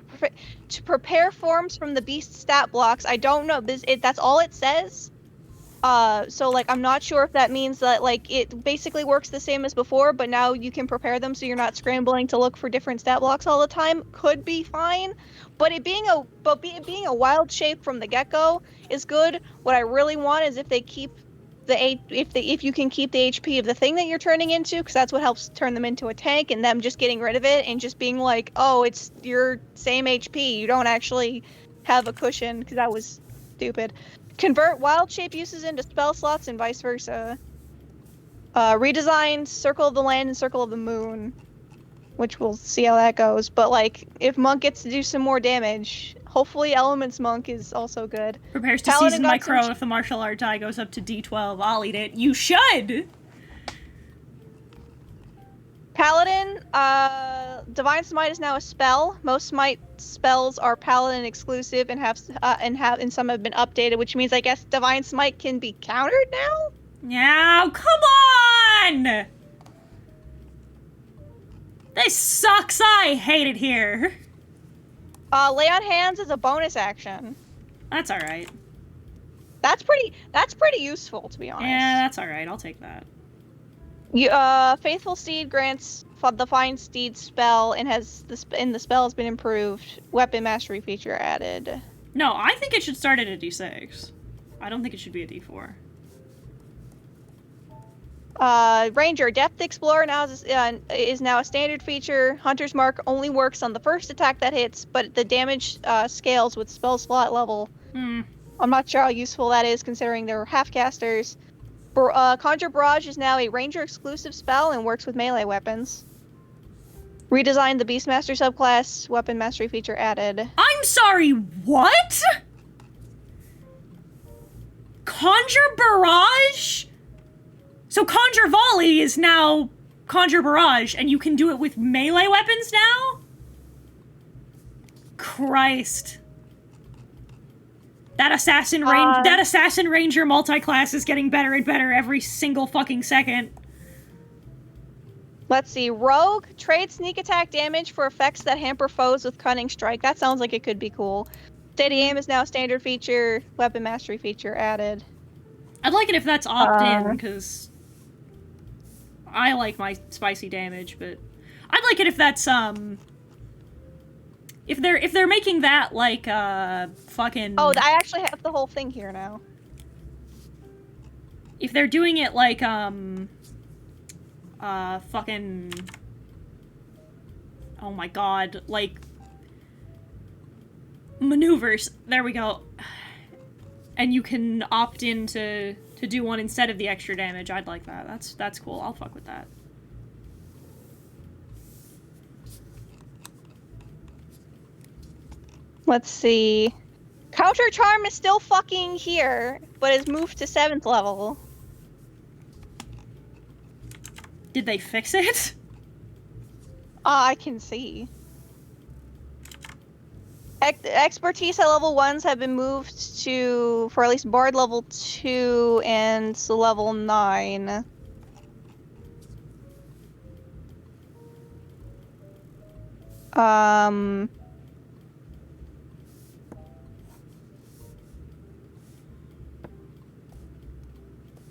Speaker 3: to prepare forms from the beast stat blocks. I don't know. That's all it says. So like I'm not sure if that means that like it basically works the same as before, but now you can prepare them so you're not scrambling to look for different stat blocks all the time. Could be fine, but it being a wild shape from the get-go is good. What I really want is if they keep if you can keep the HP of the thing that you're turning into, because that's what helps turn them into a tank, and them just getting rid of it and just being like, oh, it's your same HP. You don't actually have a cushion, because that was stupid. Convert wild shape uses into spell slots and vice versa. Redesigned Circle of the Land and Circle of the Moon, which we'll see how that goes. But like, if Monk gets to do some more damage, Hopefully Elements Monk is also good.
Speaker 1: Prepares to
Speaker 3: Paladin
Speaker 1: season my
Speaker 3: got some
Speaker 1: crow if the martial art die goes up to D12. I'll eat it. You should!
Speaker 3: Paladin, Divine Smite is now a spell. Most Smite spells are Paladin exclusive and some have been updated, which means I guess Divine Smite can be countered now?
Speaker 1: Now, come on! This sucks. I hate it here.
Speaker 3: Lay on Hands is a bonus action.
Speaker 1: That's alright.
Speaker 3: That's pretty useful, to be honest.
Speaker 1: Yeah, that's alright. I'll take that.
Speaker 3: Faithful Steed grants the Fine Steed spell and the spell has been improved. Weapon Mastery feature added.
Speaker 1: No, I think it should start at a D6. I don't think it should be a D4.
Speaker 3: Ranger Depth Explorer now is now a standard feature. Hunter's Mark only works on the first attack that hits, but the damage scales with spell slot level. I'm not sure how useful that is considering they're half-casters. Conjure Barrage is now a Ranger exclusive spell and works with melee weapons. Redesigned the Beastmaster subclass, Weapon Mastery feature added.
Speaker 1: I'm sorry, what? Conjure Barrage? So Conjure Volley is now Conjure Barrage, and you can do it with melee weapons now? Christ. That Assassin Ranger multi-class is getting better and better every single fucking second.
Speaker 3: Let's see. Rogue, trade sneak attack damage for effects that hamper foes with Cunning Strike. That sounds like it could be cool. Steady Aim is now a standard feature. Weapon Mastery feature added.
Speaker 1: I'd like it if that's opt-in, because I like my spicy damage, but I'd like it if that's, if they're making that like, fucking...
Speaker 3: Oh, I actually have the whole thing here now.
Speaker 1: If they're doing it like, fucking... Oh my god, like... Maneuvers. There we go. And you can opt in to do one instead of the extra damage. I'd like that. That's cool. I'll fuck with that.
Speaker 3: Let's see. Counter Charm is still fucking here, but is moved to 7th level.
Speaker 1: Did they fix it?
Speaker 3: I can see. Expertise at level 1s have been moved to, for at least Bard level 2 and level 9.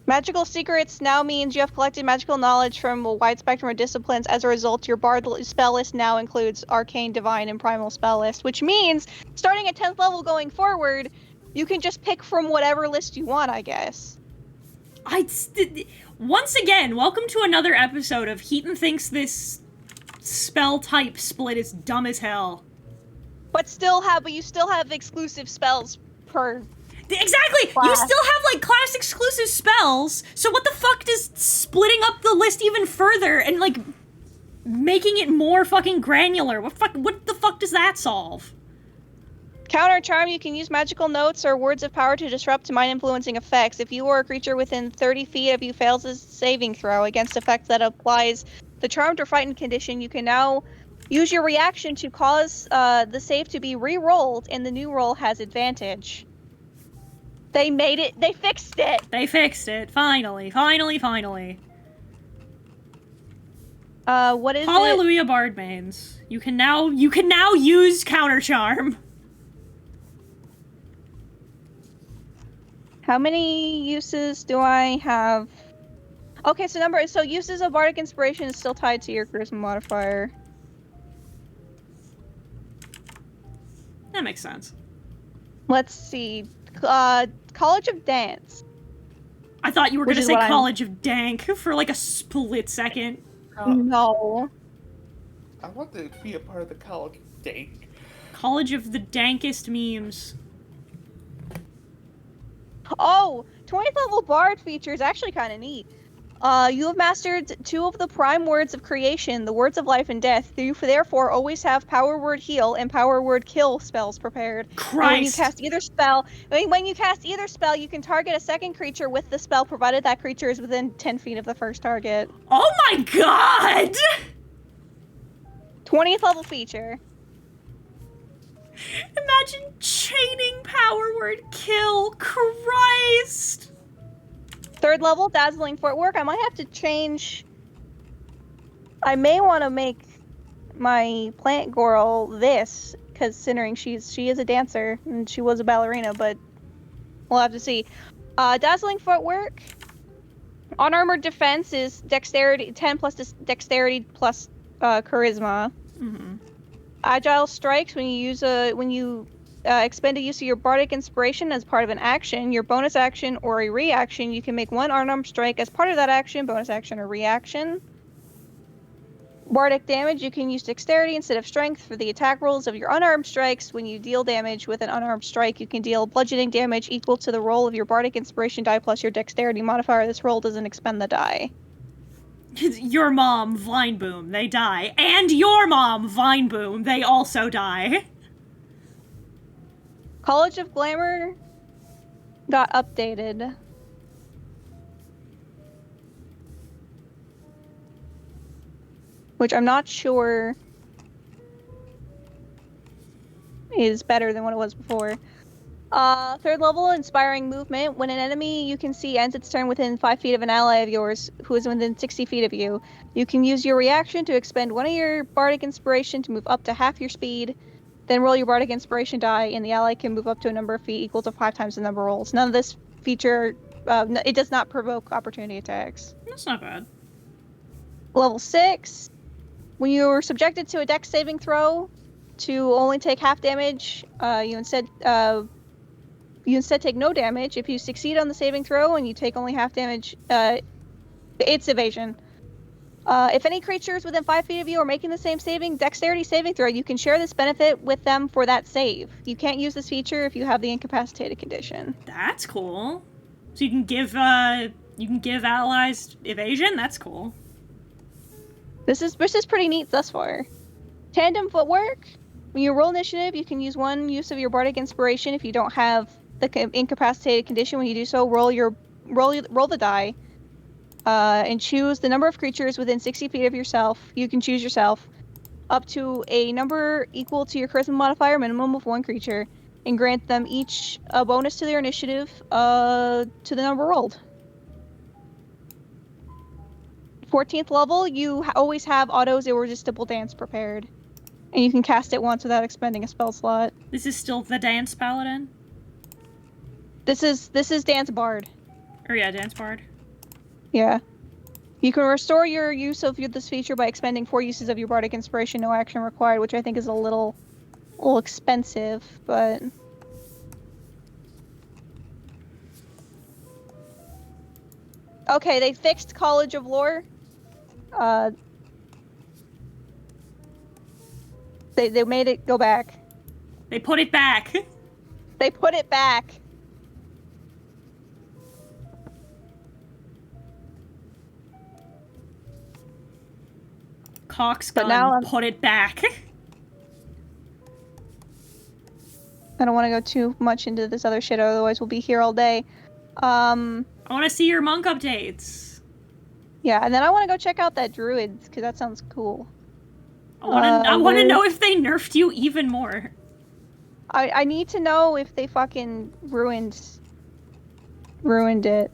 Speaker 3: Magical Secrets now means you have collected magical knowledge from a wide spectrum of disciplines. As a result, your Bard spell list now includes Arcane, Divine, and Primal spell list, which means, starting at 10th level going forward, you can just pick from whatever list you want, I guess.
Speaker 1: Once again, welcome to another episode of Heaton thinks this spell type split is dumb as hell.
Speaker 3: But you still have exclusive spells per...
Speaker 1: Exactly!
Speaker 3: class.
Speaker 1: You still have, like, class exclusive spells, so what the fuck does splitting up the list even further and, like, making it more fucking granular, what the fuck does that solve?
Speaker 3: Counter Charm, you can use magical notes or words of power to disrupt mind-influencing effects. If you or a creature within 30 feet of you fails a saving throw against effect that applies the charmed or frightened condition, you can now use your reaction to cause the save to be re-rolled, and the new roll has advantage. They fixed it!
Speaker 1: They fixed it, finally.
Speaker 3: What is it?
Speaker 1: Hallelujah, Bardmains. You can now use Counter Charm.
Speaker 3: How many uses do I have? Okay, so uses of Bardic Inspiration is still tied to your Charisma modifier.
Speaker 1: That makes sense.
Speaker 3: Let's see. College of Dance.
Speaker 1: I thought you were
Speaker 3: Which
Speaker 1: gonna
Speaker 3: is
Speaker 1: say
Speaker 3: what
Speaker 1: College of Dank for like a split second.
Speaker 3: No.
Speaker 2: I want to be a part of the College of Dank.
Speaker 1: College of the Dankest Memes.
Speaker 3: Oh, 20th level Bard feature is actually kind of neat. You have mastered 2 of the prime words of creation, the words of life and death. You therefore always have power word heal and power word kill spells prepared. And when you
Speaker 1: Christ.
Speaker 3: cast either spell, you can target a second creature with the spell, provided that creature is within 10 feet of the first target.
Speaker 1: Oh my god!
Speaker 3: 20th level feature.
Speaker 1: Imagine chaining power word kill. Christ!
Speaker 3: 3rd level, dazzling footwork. I might have to change. I may want to make my plant girl this, considering she is a dancer and she was a ballerina, but we'll have to see. Dazzling footwork. Unarmored defense is dexterity 10 plus dexterity plus charisma.
Speaker 1: Mm-hmm.
Speaker 3: Agile strikes, when you expend a use of your bardic inspiration as part of an action, your bonus action or a reaction, you can make 1 unarmed strike as part of that action, bonus action or reaction. Bardic damage, you can use dexterity instead of strength for the attack rolls of your unarmed strikes. When you deal damage with an unarmed strike, you can deal bludgeoning damage equal to the roll of your bardic inspiration die plus your dexterity modifier. This roll doesn't expend the die.
Speaker 1: Your mom, Vineboom, they die. And your mom, Vineboom, they also die.
Speaker 3: College of Glamour got updated. Which I'm not sure is better than what it was before. 3rd level, Inspiring Movement. When an enemy you can see ends its turn within 5 feet of an ally of yours who is within 60 feet of you, you can use your reaction to expend 1 of your Bardic Inspiration to move up to half your speed. Then roll your Bardic Inspiration die, and the ally can move up to a number of feet equal to 5 times the number of rolls. None of this feature, it does not provoke opportunity attacks.
Speaker 1: That's not bad.
Speaker 3: Level 6. When you're subjected to a dex saving throw to only take half damage, you instead take no damage. If you succeed on the saving throw and you take only half damage, it's evasion. If any creatures within 5 feet of you are making the same dexterity saving throw, you can share this benefit with them for that save. You can't use this feature if you have the incapacitated condition.
Speaker 1: That's cool. So you can give allies evasion? That's cool.
Speaker 3: This is pretty neat thus far. Tandem footwork. When you roll initiative, you can use 1 use of your bardic inspiration if you don't have the incapacitated condition. When you do so, roll the die. And choose the number of creatures within 60 feet of yourself. You can choose yourself up to a number equal to your charisma modifier, minimum of 1 creature, and grant them each a bonus to their initiative to the number rolled. 14th level, you always have Otto's Irresistible Dance prepared, and you can cast it once without expending a spell slot.
Speaker 1: This is still the Dance Paladin?
Speaker 3: This is Dance Bard.
Speaker 1: Or yeah, Dance Bard.
Speaker 3: Yeah. You can restore your use of this feature by expending 4 uses of your Bardic Inspiration, no action required, which I think is a little expensive, but... Okay, they fixed College of Lore. They made it go back.
Speaker 1: They put it back.
Speaker 3: They put it back.
Speaker 1: Cock's
Speaker 3: But
Speaker 1: gun,
Speaker 3: now I'm-
Speaker 1: put it back.
Speaker 3: I don't want to go too much into this other shit, otherwise we'll be here all day.
Speaker 1: I want to see your monk updates.
Speaker 3: Yeah, and then I want to go check out that druids, because that sounds cool.
Speaker 1: I want to
Speaker 3: where-
Speaker 1: know if they nerfed you even more.
Speaker 3: I need to know if they fucking ruined it.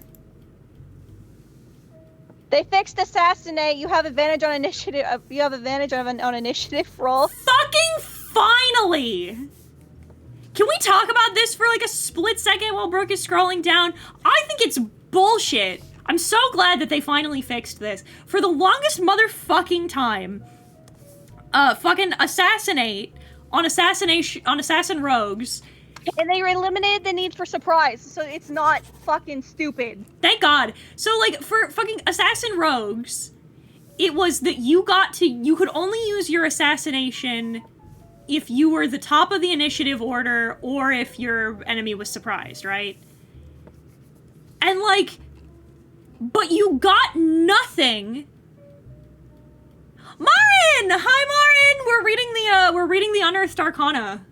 Speaker 3: They fixed assassinate. You have advantage on initiative. You have advantage on initiative roll.
Speaker 1: Fucking finally! Can we talk about this for like a split second while Brooke is scrolling down? I think it's bullshit. I'm so glad that they finally fixed this. For the longest motherfucking time, fucking assassinate on assassin rogues.
Speaker 3: And they eliminated the need for surprise, so it's not fucking stupid.
Speaker 1: Thank God. So like for fucking assassin rogues, it was that you could only use your assassination if you were the top of the initiative order or if your enemy was surprised, right? And like but you got nothing. Marin! Hi, Marin! We're reading the Unearthed Arcana.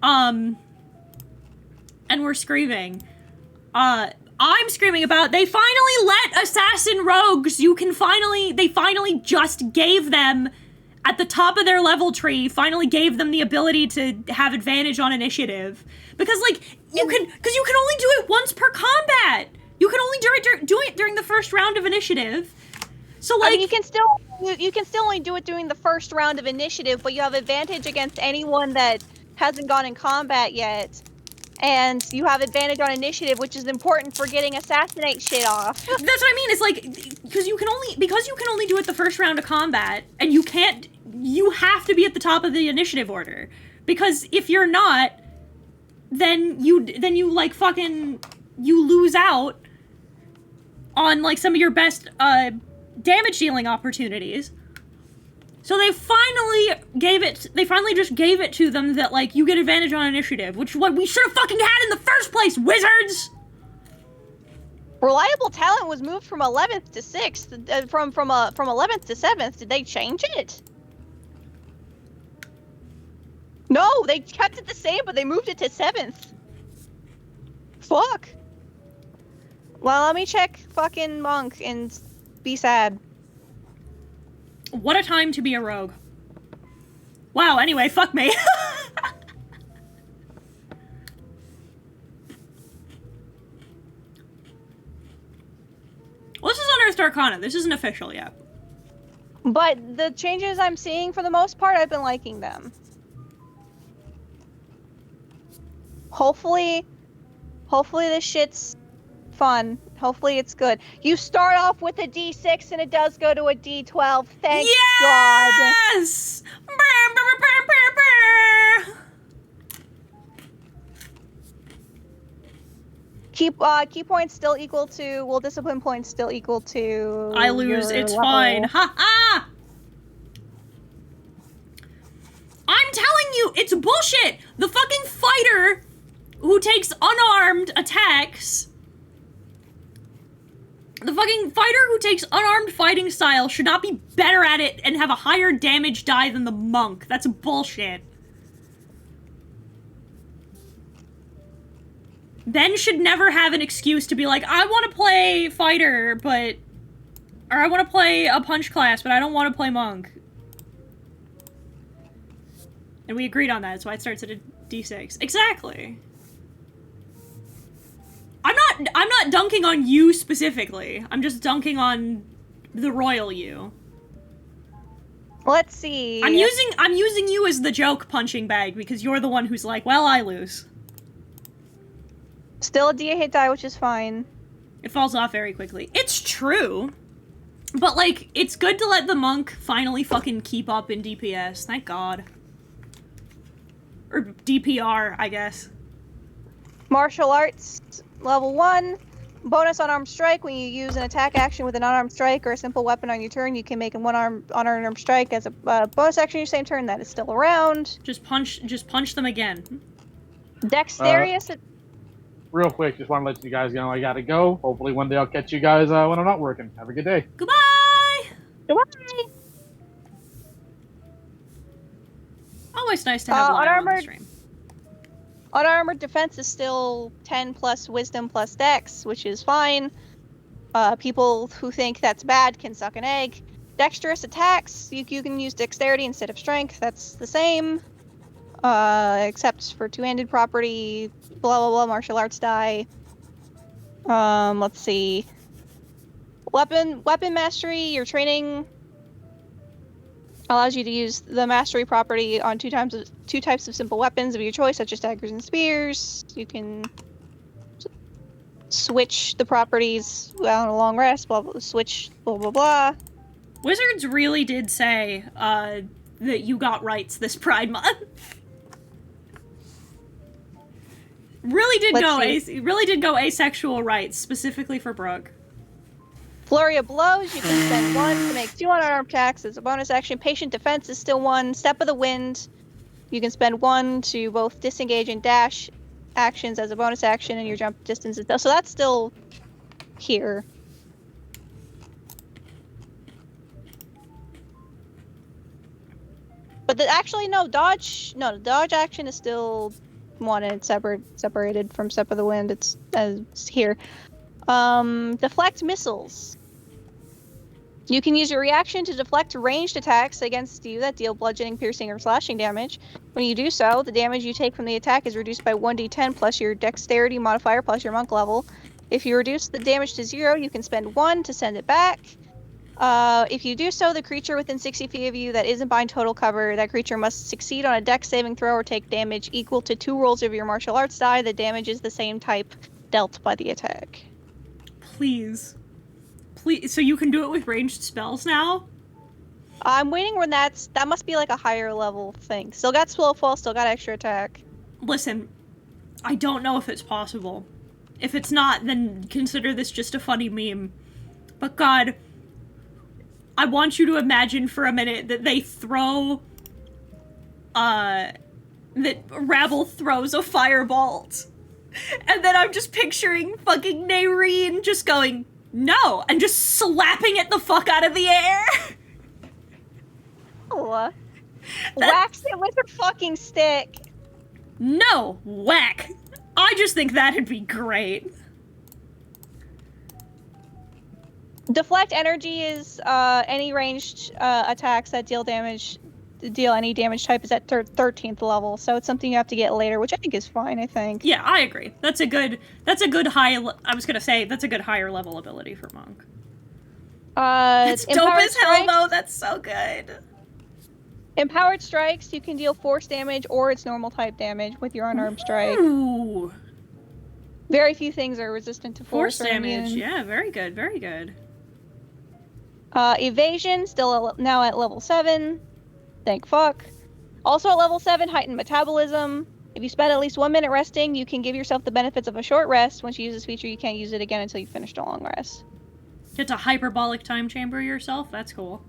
Speaker 1: And we're screaming. I'm screaming about they finally let assassin rogues, they finally just gave them, at the top of their level tree, finally gave them the ability to have advantage on initiative. Because, like, you can only do it once per combat! You can only do it during the first round of initiative. So, like...
Speaker 3: I mean, you can still only do it during the first round of initiative, but you have advantage against anyone that hasn't gone in combat yet. And you have advantage on initiative, which is important for getting assassinate shit off.
Speaker 1: That's what I mean. It's like, because you can only do it the first round of combat, and you have to be at the top of the initiative order. Because if you're not, then you like fucking, you lose out on like some of your best damage dealing opportunities. So they finally just gave it to them that, like, you get advantage on initiative, which is what we should have fucking had in the first place, wizards!
Speaker 3: Reliable talent was moved from 11th to 6th, from 11th to 7th. Did they change it? No, they kept it the same, but they moved it to 7th. Fuck. Well, let me check fucking Monk and be sad.
Speaker 1: What a time to be a rogue. Wow, anyway, fuck me. Well, this is Unearthed Arcana. This isn't official yet.
Speaker 3: But the changes I'm seeing, for the most part, I've been liking them. Hopefully this shit's fun. Hopefully it's good. You start off with a D6 and it does go to a D12. Thank God.
Speaker 1: Yes!
Speaker 3: Key points still equal to, well, discipline points still equal to...
Speaker 1: I lose, it's
Speaker 3: level.
Speaker 1: fine. Ha ha! I'm telling you, it's bullshit! The fucking fighter who takes unarmed attacks... The fucking fighter who takes unarmed fighting style should not be better at it and have a higher damage die than the monk. That's bullshit. Ben should never have an excuse to be like, I want to play fighter, but... Or I want to play a punch class, but I don't want to play monk. And we agreed on that, that's why it starts at a D6. Exactly. I'm not dunking on you specifically. I'm just dunking on the royal you.
Speaker 3: Let's see.
Speaker 1: I'm using you as the joke punching bag because you're the one who's like, well, I lose.
Speaker 3: Still a D8 die, which is fine.
Speaker 1: It falls off very quickly. It's true. But, like, it's good to let the monk finally fucking keep up in DPS. Thank God. Or DPR, I guess.
Speaker 3: Martial arts, level 1. Bonus unarmed strike. When you use an attack action with an unarmed strike or a simple weapon on your turn, you can make a unarmed strike as a bonus action your same turn. That is still around.
Speaker 1: Just punch them again.
Speaker 3: Dexterous.
Speaker 5: Real quick, just want to let you guys know I gotta go. Hopefully one day I'll catch you guys when I'm not working. Have a good day.
Speaker 1: Goodbye!
Speaker 3: Goodbye.
Speaker 1: Always nice to have Lyle on the stream.
Speaker 3: Unarmored defense is still 10 plus wisdom plus dex, which is fine. People who think that's bad can suck an egg. Dexterous attacks, you can use dexterity instead of strength. That's the same. Except for two-handed property, blah blah blah, martial arts die. Let's see. Weapon mastery, your training allows you to use the mastery property on two types of simple weapons of your choice, such as daggers and spears. You can switch the properties on a long rest, blah blah blah.
Speaker 1: Wizards really did say that you got rights this Pride Month. really did go asexual rights specifically for Brooke.
Speaker 3: Flurry of blows, you can spend 1 to make 2 unarmed attacks as a bonus action. Patient defense is still 1. Step of the wind, you can spend 1 to both disengage and dash actions as a bonus action, and your jump distance is so that's still here. But the dodge action is still one, and it's separated from Step of the Wind. It's here. Deflect missiles. You can use your reaction to deflect ranged attacks against you that deal bludgeoning, piercing, or slashing damage. When you do so, the damage you take from the attack is reduced by 1d10 plus your dexterity modifier plus your monk level. If you reduce the damage to 0, you can spend 1 to send it back. If you do so, the creature within 60 feet of you that isn't behind total cover, that creature must succeed on a dex saving throw or take damage equal to 2 rolls of your martial arts die. The damage is the same type dealt by the attack.
Speaker 1: Please. So you can do it with ranged spells now?
Speaker 3: I'm waiting when that must be like a higher level thing. Still got slow fall, still got extra attack.
Speaker 1: Listen, I don't know if it's possible. If it's not, then consider this just a funny meme. But God, I want you to imagine for a minute that they throw, that Rabble throws a firebolt. And then I'm just picturing fucking Nairine just going, no, and just slapping it the fuck out of the air.
Speaker 3: Oh. Wax it with her fucking stick.
Speaker 1: No, whack. I just think that'd be great.
Speaker 3: Deflect energy is any ranged attacks that deal any damage type is at 13th level, so it's something you have to get later, which I think is fine, I think.
Speaker 1: Yeah, I agree. That's a good higher level ability for Monk. That's dope as hell, though. That's so good.
Speaker 3: Empowered strikes, you can deal force damage or its normal type damage with your unarmed strike.
Speaker 1: Ooh.
Speaker 3: Very few things are resistant to force
Speaker 1: damage.
Speaker 3: immune.
Speaker 1: Yeah, very good, very good.
Speaker 3: Evasion, still now at level 7. Thank fuck. Also at level 7, heightened metabolism. If you spend at least 1 minute resting, you can give yourself the benefits of a short rest. Once you use this feature, you can't use it again until you finish a long rest.
Speaker 1: Get to hyperbolic time chamber yourself? That's cool.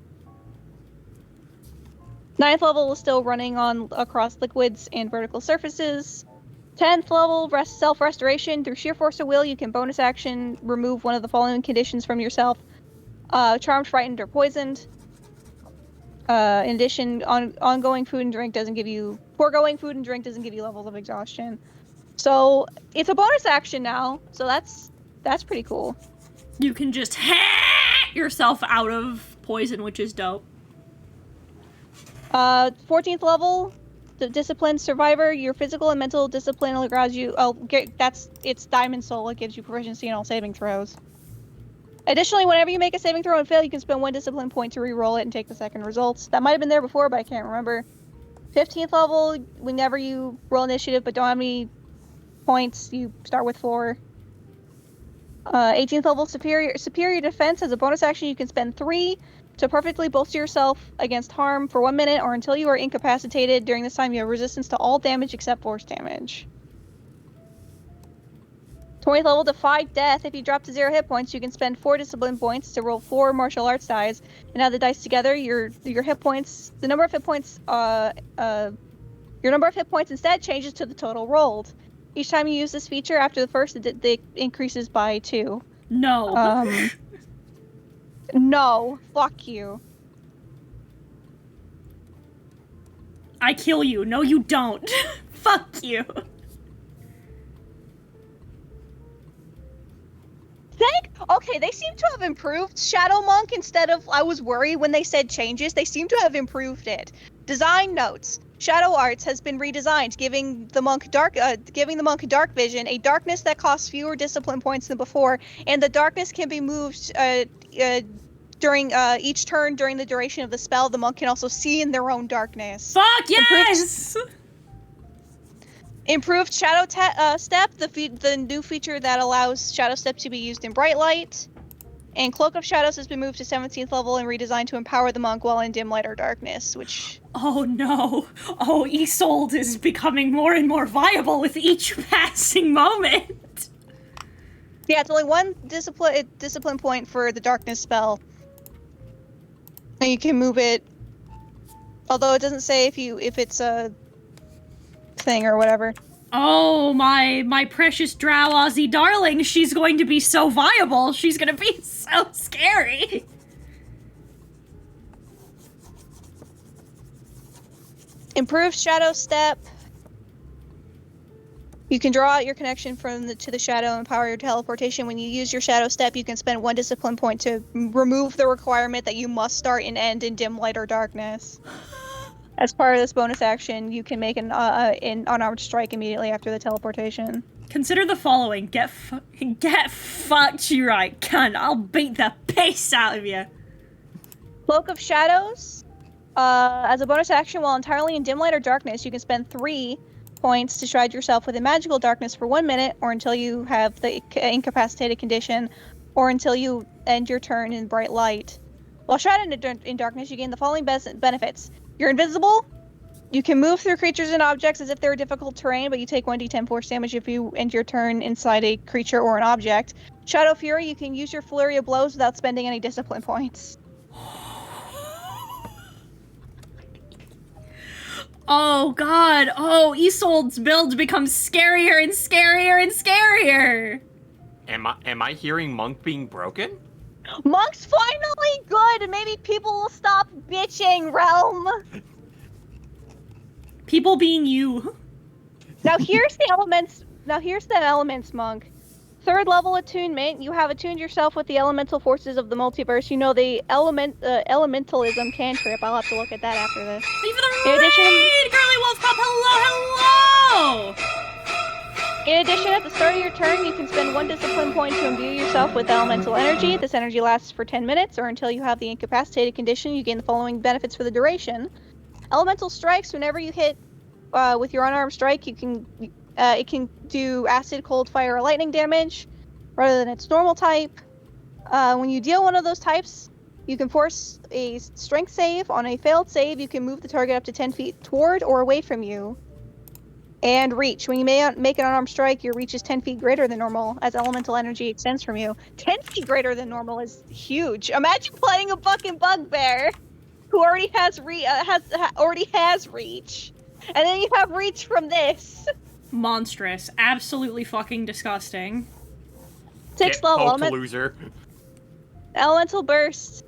Speaker 3: 9th level is still running across liquids and vertical surfaces. 10th level, self-restoration. Through sheer force of will, you can bonus action remove one of the following conditions from yourself. Charmed, frightened, or poisoned. In addition, foregoing food and drink doesn't give you levels of exhaustion. So it's a bonus action now, so that's pretty cool.
Speaker 1: You can just yourself out of poison, which is dope.
Speaker 3: 14th level, the disciplined survivor. Your physical and mental discipline allows you. It's Diamond Soul. It gives you proficiency in all saving throws. Additionally, whenever you make a saving throw and fail, you can spend 1 discipline point to re-roll it and take the second results. That might have been there before, but I can't remember. 15th level, whenever you roll initiative but don't have any points, you start with 4. 18th level, superior defense. As a bonus action, you can spend 3 to perfectly bolster yourself against harm for 1 minute or until you are incapacitated. During this time, you have resistance to all damage except force damage. 20th level, defy death. If you drop to 0 hit points, you can spend 4 discipline points to roll 4 martial arts dice, and add the dice together. Your hit points, your number of hit points instead changes to the total rolled. Each time you use this feature after the first, it increases by 2.
Speaker 1: No.
Speaker 3: No, fuck you.
Speaker 1: I kill you. No, you don't. Fuck you.
Speaker 3: Okay, they seem to have improved Shadow Monk instead of, I was worried when they said changes. They seem to have improved it. Design notes. Shadow Arts has been redesigned, giving the monk dark vision, a darkness that costs fewer discipline points than before, and the darkness can be moved during each turn during the duration of the spell. The monk can also see in their own darkness.
Speaker 1: Fuck yes!
Speaker 3: Improved Shadow Step, the new feature that allows Shadow Step to be used in bright light. And Cloak of Shadows has been moved to 17th level and redesigned to empower the monk while in dim light or darkness, which...
Speaker 1: Oh no. Oh, Isolde is becoming more and more viable with each passing moment.
Speaker 3: Yeah, it's only 1 discipline point for the darkness spell. And you can move it... Although it doesn't say if it's a thing or whatever.
Speaker 1: Oh, my precious drow Aussie darling, she's going to be so viable. She's gonna be so scary.
Speaker 3: Improved Shadow Step. You can draw out your connection to the shadow and power your teleportation. When you use your Shadow Step, you can spend 1 discipline point to remove the requirement that you must start and end in dim light or darkness. As part of this bonus action, you can make an unarmed strike immediately after the teleportation.
Speaker 1: Consider the following. Get fucked, you right, cunt. I'll beat the piss out of you.
Speaker 3: Cloak of Shadows. As a bonus action, while entirely in dim light or darkness, you can spend 3 points to shroud yourself within magical darkness for 1 minute, or until you have the incapacitated condition, or until you end your turn in bright light. While shrouded in darkness, you gain the following benefits. You're invisible. You can move through creatures and objects as if they were difficult terrain, but you take 1d10 force damage if you end your turn inside a creature or an object. Shadow Fury, you can use your flurry of blows without spending any discipline points.
Speaker 1: Oh god, oh, Isolde's build becomes scarier and scarier and scarier!
Speaker 6: Am I hearing Monk being broken?
Speaker 3: Monk's finally good, and maybe people will stop bitching, Realm!
Speaker 1: People being you.
Speaker 3: Now here's the elements, Monk. 3rd level attunement, you have attuned yourself with the elemental forces of the multiverse. You know the elementalism cantrip. I'll have to look at that after this.
Speaker 1: Thank you for the
Speaker 3: In addition-
Speaker 1: raid, Girly Wolf Pup, hello, hello!
Speaker 3: In addition, at the start of your turn, you can spend 1 discipline point to imbue yourself with elemental energy. This energy lasts for 10 minutes, or until you have the incapacitated condition. You gain the following benefits for the duration. Elemental strikes, whenever you hit with your unarmed strike, it can do acid, cold, fire, or lightning damage, rather than its normal type. When you deal one of those types, you can force a strength save. On a failed save, you can move the target up to 10 feet toward or away from you. And reach. When you make an unarmed strike, your reach is 10 feet greater than normal, as elemental energy extends from you. 10 feet greater than normal is huge. Imagine playing a fucking bugbear who already has reach, and then you have reach from this.
Speaker 1: Monstrous. Absolutely fucking disgusting.
Speaker 3: 6th level
Speaker 6: Poked loser.
Speaker 3: elemental burst,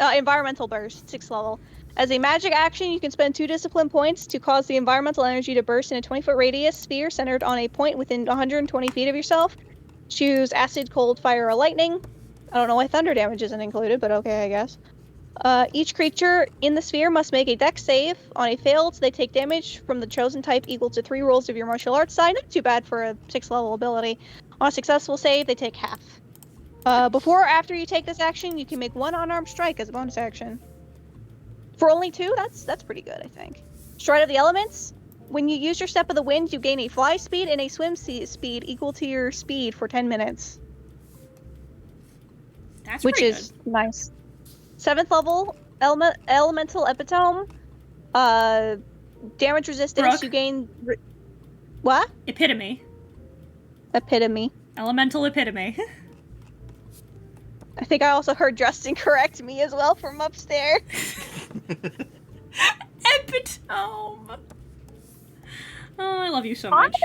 Speaker 3: environmental burst, 6th level. As a magic action, you can spend 2 discipline points to cause the environmental energy to burst in a 20-foot radius sphere centered on a point within 120 feet of yourself. Choose acid, cold, fire, or lightning. I don't know why thunder damage isn't included, but okay, I guess. Each creature in the sphere must make a dex save. On a failed, they take damage from the chosen type equal to 3 rolls of your martial arts side. Not too bad for a 6th level ability. On a successful save, they take half. Before or after you take this action, you can make 1 unarmed strike as a bonus action. For only 2, that's pretty good, I think. Stride of the Elements. When you use your Step of the Wind, you gain a fly speed and a swim speed equal to your speed for 10 minutes.
Speaker 1: That's
Speaker 3: Which
Speaker 1: pretty
Speaker 3: is nice. 7th level, Elemental Epitome. Damage resistance,
Speaker 1: Brooke.
Speaker 3: you gain... What?
Speaker 1: good. Epitome.
Speaker 3: Epitome.
Speaker 1: Elemental epitome.
Speaker 3: I think I also heard Justin correct me as well from upstairs.
Speaker 1: Epitome. Oh, I love you so much.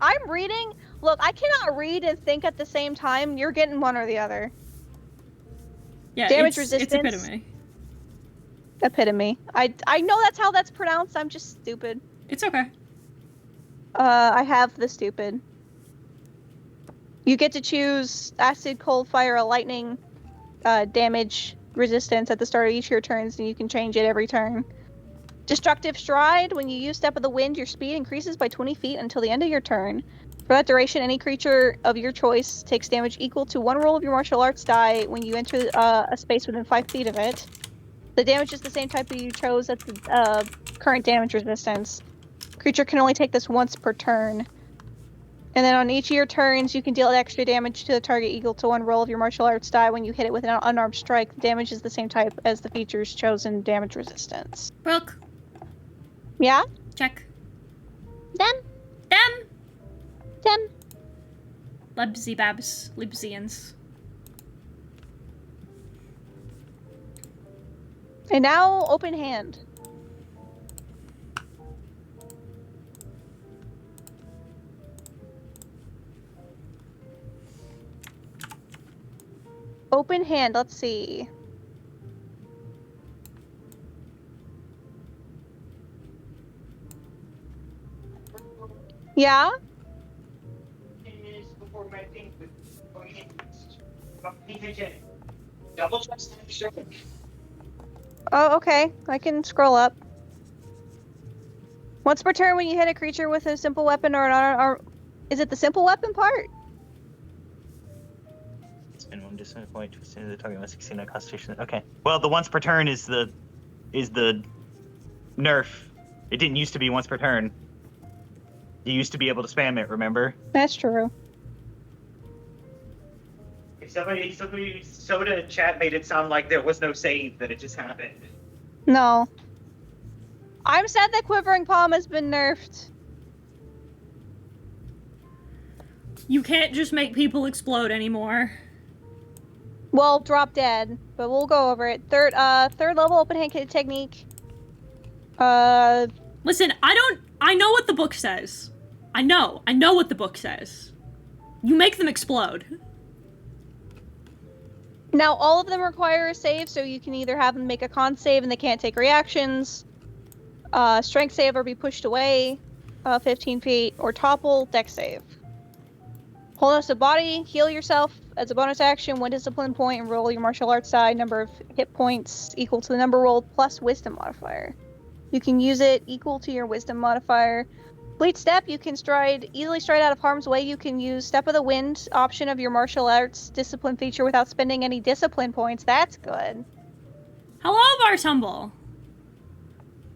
Speaker 3: I'm reading. Look, I cannot read and think at the same time. You're getting one or the other.
Speaker 1: Yeah,
Speaker 3: damage
Speaker 1: it's
Speaker 3: resistance.
Speaker 1: epitome.
Speaker 3: Epitome. I know that's how that's pronounced. I'm just stupid.
Speaker 1: It's okay.
Speaker 3: I have the stupid. You get to choose acid, cold, fire, or lightning damage resistance at the start of each of your turns, and you can change it every turn. Destructive Stride. When you use Step of the Wind, your speed increases by 20 feet until the end of your turn. For that duration, any creature of your choice takes damage equal to 1 roll of your martial arts die when you enter a space within 5 feet of it. The damage is the same type that you chose at the current damage resistance. Creature can only take this once per turn. And then on each of your turns, you can deal extra damage to the target equal to 1 roll of your martial arts die when you hit it with an unarmed strike. The damage is the same type as the feature's chosen damage resistance.
Speaker 1: Brooke,
Speaker 3: Yeah?
Speaker 1: check.
Speaker 3: Them?
Speaker 1: Them. Lebsy Babs. Libsians.
Speaker 3: And now, open hand. Open hand, let's see. Yeah? Oh, okay. I can scroll up. Once per turn when you hit a creature with a simple weapon or is it the simple weapon part?
Speaker 7: Spend one distance point to the target must succeed on Constitution. Okay. Well, the once per turn is the nerf. It didn't used to be once per turn. You used to be able to spam it, remember?
Speaker 3: That's true.
Speaker 7: Somebody Soda chat made it sound like there was no save, that it just happened.
Speaker 3: No. I'm sad that Quivering Palm has been nerfed.
Speaker 1: You can't just make people explode anymore.
Speaker 3: Well, drop dead, but we'll go over it. Third level open hand technique.
Speaker 1: Listen, I know what the book says. I know what the book says. You make them explode.
Speaker 3: Now all of them require a save, so you can either have them make a con save and they can't take reactions, strength save or be pushed away 15 feet, or topple, dex save. Wholeness of body, heal yourself as a bonus action, 1 discipline point, and roll your martial arts die, number of hit points equal to the number rolled plus wisdom modifier. You can use it equal to your wisdom modifier. Fleet step, you can easily stride out of harm's way. You can use Step of the Wind option of your martial arts discipline feature without spending any discipline points. That's good.
Speaker 1: Hello, Bartumble.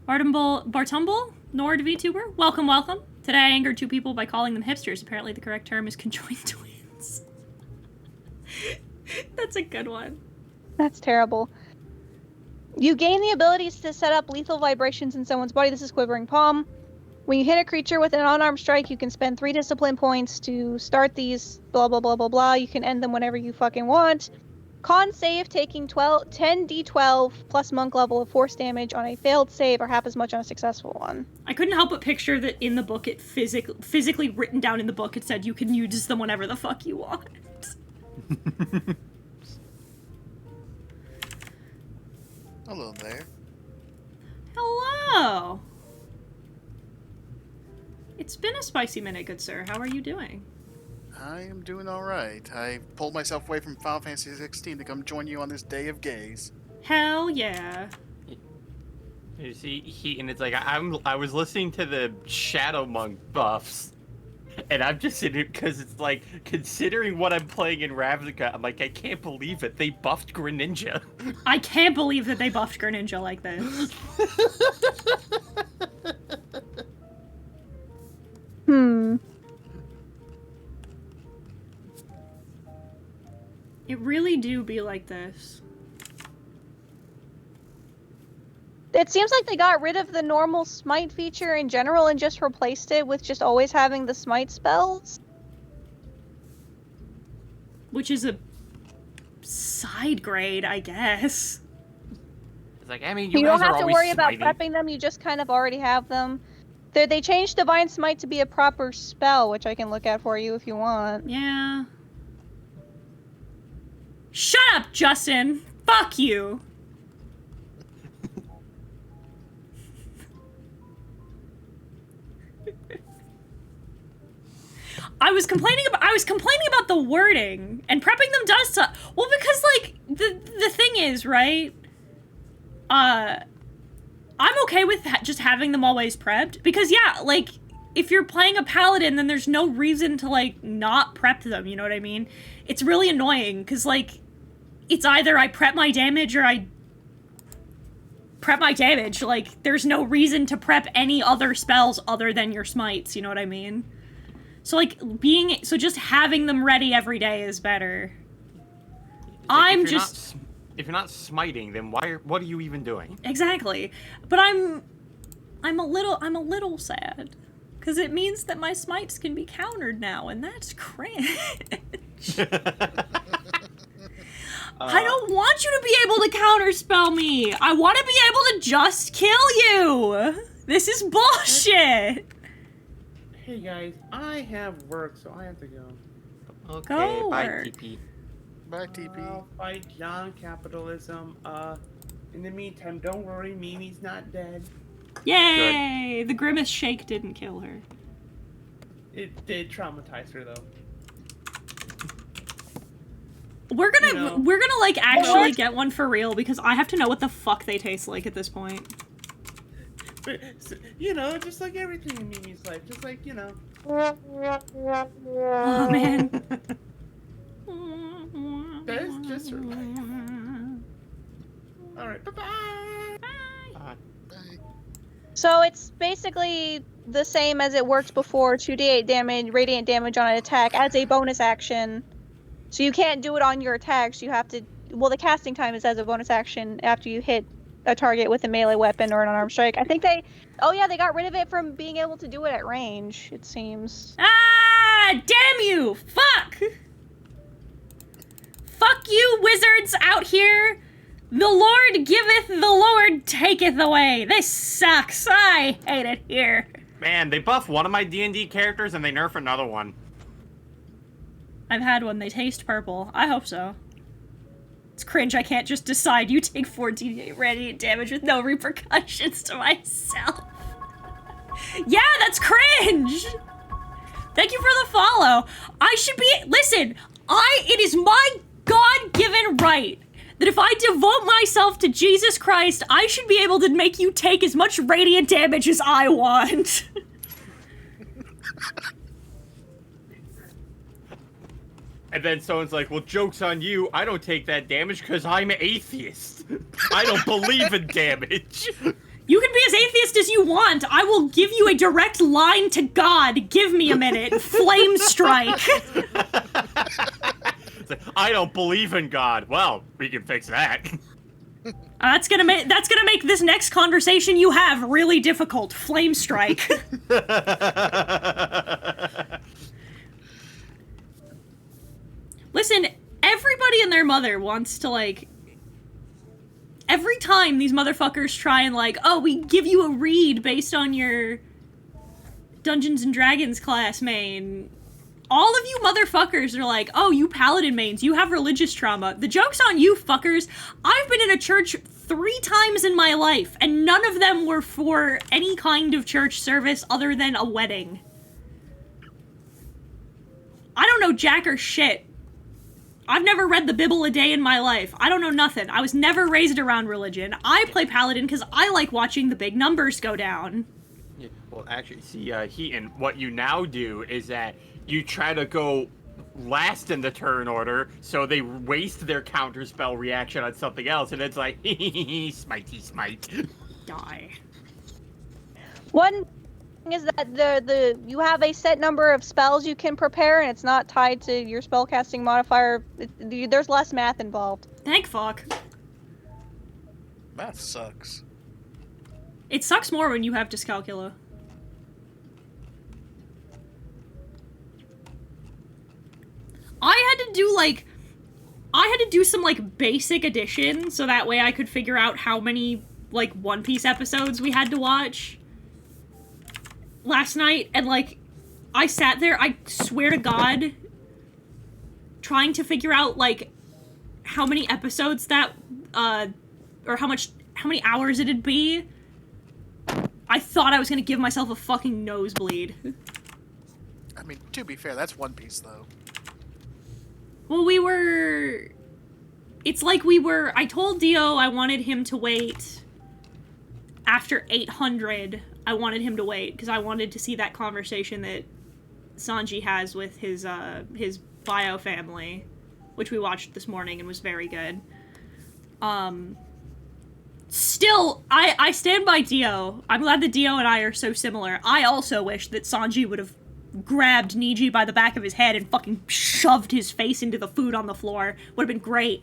Speaker 1: Bartumble? Nord VTuber? Welcome, welcome. Today I angered 2 people by calling them hipsters. Apparently the correct term is conjoined twins. That's a good one.
Speaker 3: That's terrible. You gain the abilities to set up lethal vibrations in someone's body. This is Quivering Palm. When you hit a creature with an unarmed strike, you can spend 3 discipline points to start these, blah, blah, blah, blah, blah. You can end them whenever you fucking want. Con save, taking 10d12 plus monk level of force damage on a failed save, or half as much on a successful one.
Speaker 1: I couldn't help but picture that in the book, it physically written down in the book, it said you can use them whenever the fuck you want.
Speaker 8: Hello there.
Speaker 1: Hello! It's been a spicy minute, good sir. How are you doing?
Speaker 8: I am doing alright. I pulled myself away from Final Fantasy 16 to come join you on this day of gays.
Speaker 1: Hell yeah.
Speaker 6: You see, and it's like I was listening to the Shadow Monk buffs, and I'm just sitting because it's like, considering what I'm playing in Ravnica, I'm like, I can't believe it. They buffed Greninja.
Speaker 1: I can't believe that they buffed Greninja like this. It really do be like this.
Speaker 3: It seems like they got rid of the normal smite feature in general and just replaced it with just always having the smite spells.
Speaker 1: Which is a side grade, I guess.
Speaker 6: It's like, I mean,
Speaker 3: You
Speaker 6: you
Speaker 3: don't
Speaker 6: guys are
Speaker 3: have to
Speaker 6: always
Speaker 3: worry about
Speaker 6: smiting.
Speaker 3: prepping them, you just kind of already have them. They changed Divine Smite to be a proper spell, which I can look at for you if you want.
Speaker 1: Yeah. Shut up, Justin! Fuck you! I was complaining about the wording, and prepping them does suck. Well, because, like, the thing is, right? I'm okay with just having them always prepped, because, yeah, like, if you're playing a paladin, then there's no reason to, like, not prep them, you know what I mean? It's really annoying, because, like, it's either I prep my damage or I prep my damage. Like, there's no reason to prep any other spells other than your smites, you know what I mean? So, like, just having them ready every day is better.
Speaker 6: Like, if you're not smiting, then what are you even doing?
Speaker 1: Exactly. But I'm a little sad. Because it means that my smites can be countered now, and that's cringe. I don't want you to be able to counterspell me! I want to be able to just kill you! This is bullshit!
Speaker 2: Hey guys, I have work, so I have to go.
Speaker 6: Okay,
Speaker 1: Go
Speaker 6: bye,
Speaker 1: work.
Speaker 6: TP.
Speaker 8: Bye, TP.
Speaker 2: I'll fight John capitalism. In the meantime, don't worry, Mimi's not dead.
Speaker 1: Yay! The Grimace Shake didn't kill her.
Speaker 2: It did traumatize her, though.
Speaker 1: We're gonna,
Speaker 2: You know.
Speaker 1: we're gonna, like, actually
Speaker 3: What?
Speaker 1: get one for real, because I have to know what the fuck they taste like at this point.
Speaker 2: But, you know, just like everything in Mimi's life. Just like, you know.
Speaker 1: Oh, man.
Speaker 2: That's just her life. Alright, bye-bye!
Speaker 3: So it's basically the same as it worked before, 2d8 damage, radiant damage on an attack as a bonus action. So you can't do it on your attacks, you have to... Well, the casting time is as a bonus action after you hit a target with a melee weapon or an unarmed strike. I think they... Oh yeah, they got rid of it from being able to do it at range, it seems.
Speaker 1: Ah! Damn you! Fuck! Fuck you, wizards out here! The Lord giveth, the Lord taketh away. This sucks. I hate it here.
Speaker 6: Man, they buff one of my D&D characters and they nerf another one.
Speaker 1: I've had one. They taste purple. I hope so. It's cringe. I can't just decide you take 4d8 radiant damage with no repercussions to myself. Yeah, that's cringe! Thank you for the follow. I should be... Listen, it is my God-given right that if I devote myself to Jesus Christ, I should be able to make you take as much radiant damage as I want.
Speaker 6: And then someone's like, well, joke's on you. I don't take that damage because I'm atheist. I don't believe in damage.
Speaker 1: You can be as atheist as you want. I will give you a direct line to God. Give me a minute. Flame strike.
Speaker 6: It's like, I don't believe in God. Well, we can fix that.
Speaker 1: That's gonna make this next conversation you have really difficult. Flame strike. Listen, everybody and their mother wants to, like... Every time these motherfuckers try and, like, oh, we give you a read based on your Dungeons and Dragons class main, all of you motherfuckers are like, oh, you paladin mains, you have religious trauma. The joke's on you, fuckers. I've been in a church 3 times in my life, and none of them were for any kind of church service other than a wedding. I don't know jack or shit. I've never read the Bible a day in my life. I don't know nothing. I was never raised around religion. I play Paladin because I like watching the big numbers go down.
Speaker 6: Yeah, well, actually, see, Heaton, what you now do is that you try to go last in the turn order, so they waste their counterspell reaction on something else, and it's like, smitey smite.
Speaker 1: Die.
Speaker 3: One thing is that you have a set number of spells you can prepare, and it's not tied to your spellcasting modifier. There's less math involved.
Speaker 1: Thank fuck.
Speaker 8: Math sucks.
Speaker 1: It sucks more when you have dyscalculia. I had to do some, like, basic addition, so that way I could figure out how many, like, One Piece episodes we had to watch last night, and, like, I sat there, I swear to God, trying to figure out, like, how many episodes that, or how many hours it'd be. I thought I was gonna give myself a fucking nosebleed.
Speaker 8: I mean, to be fair, that's One Piece, though.
Speaker 1: Well, it's like I told Dio I wanted him to wait after 800. I wanted him to wait, because I wanted to see that conversation that Sanji has with his bio family, which we watched this morning and was very good. Still, I stand by Dio. I'm glad that Dio and I are so similar. I also wish that Sanji would have grabbed Niji by the back of his head and fucking shoved his face into the food on the floor. Would have been great.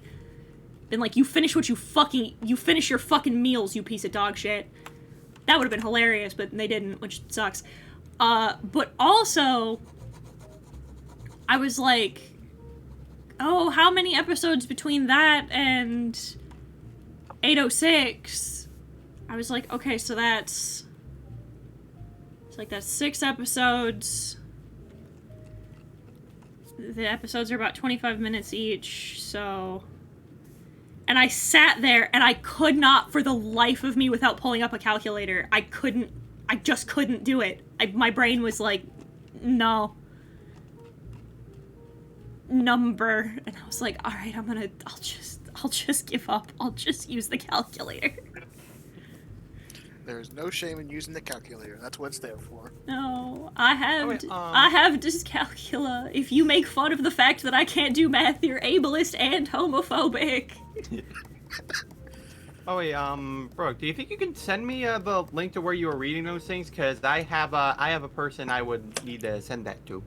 Speaker 1: Been like, you finish your fucking meals, you piece of dog shit. That would have been hilarious, but they didn't, which sucks. But also, I was like, oh, how many episodes between that and 806? I was like, okay, so that's 6 episodes. The episodes are about 25 minutes each, so... And I sat there, and I could not, for the life of me, without pulling up a calculator, I just couldn't do it. My brain was like, no. Number. And I was like, alright, I'll just give up. I'll just use the calculator.
Speaker 8: There is no shame in using the calculator. That's what it's there for.
Speaker 1: No, I have
Speaker 6: wait,
Speaker 1: I have dyscalculia. If you make fun of the fact that I can't do math, you're ableist and homophobic.
Speaker 6: Oh wait, Brooke, do you think you can send me the link to where you were reading those things? Cause I have a person I would need to send that to.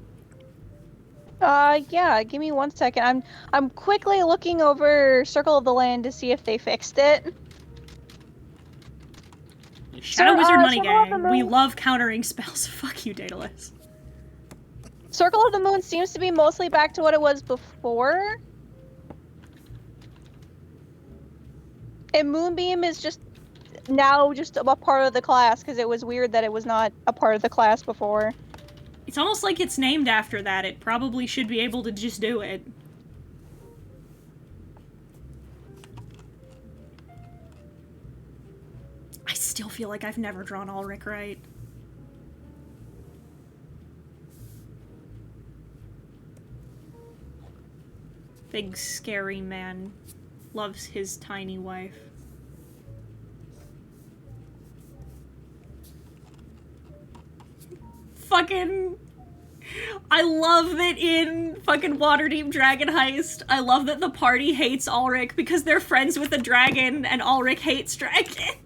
Speaker 3: Yeah, give me 1 second. I'm quickly looking over Circle of the Land to see if they fixed it.
Speaker 1: Shadow Wizard Money
Speaker 3: Circle of the
Speaker 1: Gang, we
Speaker 3: Moon-
Speaker 1: love countering spells. Fuck you, Daedalus.
Speaker 3: Circle of the Moon seems to be mostly back to what it was before. And Moonbeam is just now just a part of the class because it was weird that it was not a part of the class before.
Speaker 1: It's almost like it's named after that. It probably should be able to just do it. I still feel like I've never drawn Ulrich right. Big scary man loves his tiny wife. Fucking... I love that in fucking Waterdeep Dragon Heist, I love that the party hates Ulrich because they're friends with a dragon and Ulrich hates dragons.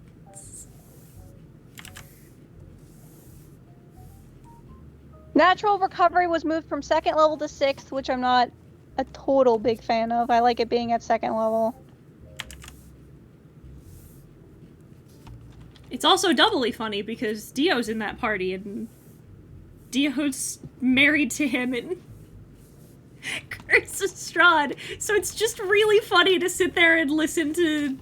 Speaker 3: Natural Recovery was moved from 2nd level to 6th, which I'm not a total big fan of. I like it being at 2nd level.
Speaker 1: It's also doubly funny because Dio's in that party and Dio's married to him and Curse Strahd. So it's just really funny to sit there and listen to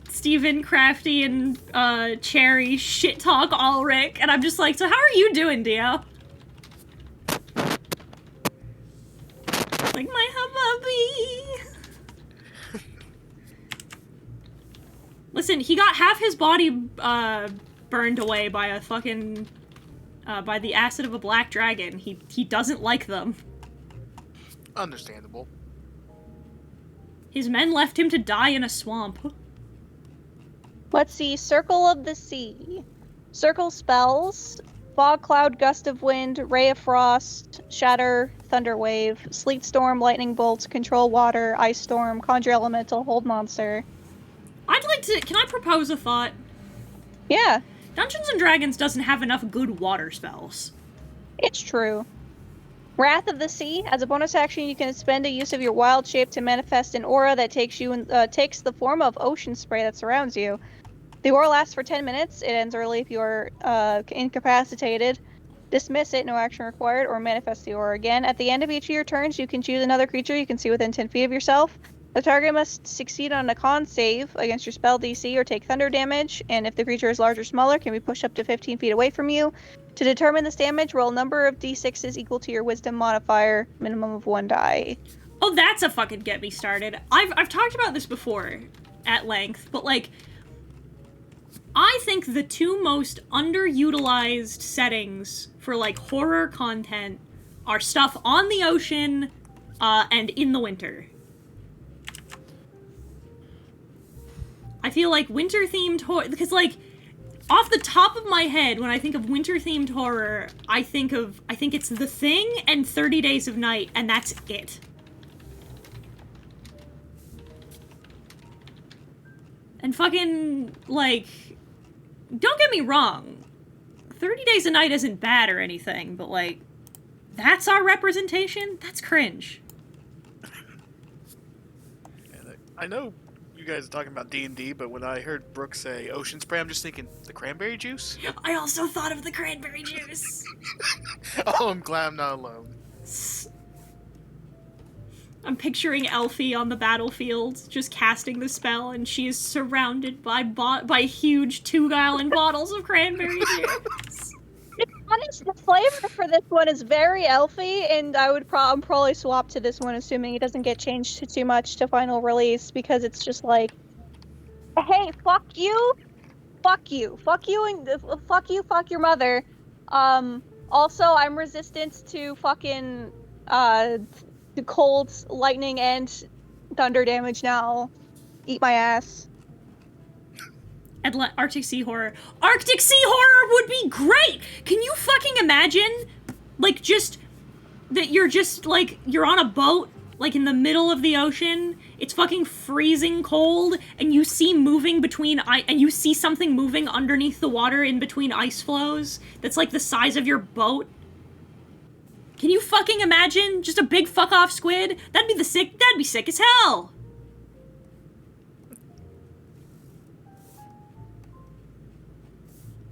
Speaker 1: Stephen, Crafty, and Cherry shit talk Ulrich, and I'm just like, so how are you doing, Dio? Like, my hubby. Listen, he got half his body burned away by a fucking by the acid of a black dragon. He doesn't like them.
Speaker 8: Understandable.
Speaker 1: His men left him to die in a swamp.
Speaker 3: Let's see, Circle of the Sea. Circle spells, Fog Cloud, Gust of Wind, Ray of Frost, Shatter, Thunder Wave, Sleet Storm, Lightning Bolt, Control Water, Ice Storm, Conjure Elemental, Hold Monster.
Speaker 1: I'd like to... Can I propose a thought?
Speaker 3: Yeah,
Speaker 1: Dungeons & Dragons doesn't have enough good water spells.
Speaker 3: it's true. Wrath of the Sea. As a bonus action, you can spend a use of your wild shape to manifest an aura that takes the form of ocean spray that surrounds you. The aura lasts for 10 minutes. It ends early if you are incapacitated. Dismiss it, no action required, or manifest the aura again. At the end of each of your turns, you can choose another creature you can see within 10 feet of yourself. The target must succeed on a con save against your spell DC or take thunder damage, and if the creature is large or smaller, can be pushed up to 15 feet away from you. To determine this damage, roll a number of d6s equal to your wisdom modifier, minimum of 1 die.
Speaker 1: Oh, that's a fucking get me started. I've talked about this before at length, but like, I think the two most underutilized settings for like horror content are stuff on the ocean and in the winter. I feel like winter-themed horror, because like, off the top of my head, when I think of winter-themed horror, I think it's The Thing and 30 Days of Night, and that's it. And fucking, like, don't get me wrong, 30 Days of Night isn't bad or anything, but like, that's our representation? That's cringe.
Speaker 8: I know you guys are talking about D&D, but when I heard Brooke say ocean spray, I'm just thinking the cranberry juice.
Speaker 1: I also thought of the cranberry juice.
Speaker 8: Oh, I'm glad I'm not alone.
Speaker 1: I'm picturing Elfie on the battlefield, just casting the spell, and she is surrounded by huge 2-gallon bottles of cranberry juice.
Speaker 3: Honest, the flavor for this one is very elfy, and I'm probably swap to this one, assuming it doesn't get changed too much to final release, because it's just like, hey, fuck you, fuck you, fuck you, and fuck you, fuck your mother. Also, I'm resistant to fucking the cold, lightning, and thunder damage now. Eat my ass.
Speaker 1: And Arctic Sea Horror. Arctic Sea Horror would be great! Can you fucking imagine? Like, just... that you're just, like, you're on a boat, like, in the middle of the ocean, it's fucking freezing cold, and you see moving between... and you see something moving underneath the water in between ice flows that's, like, the size of your boat. Can you fucking imagine? Just a big fuck-off squid? That'd be sick as hell!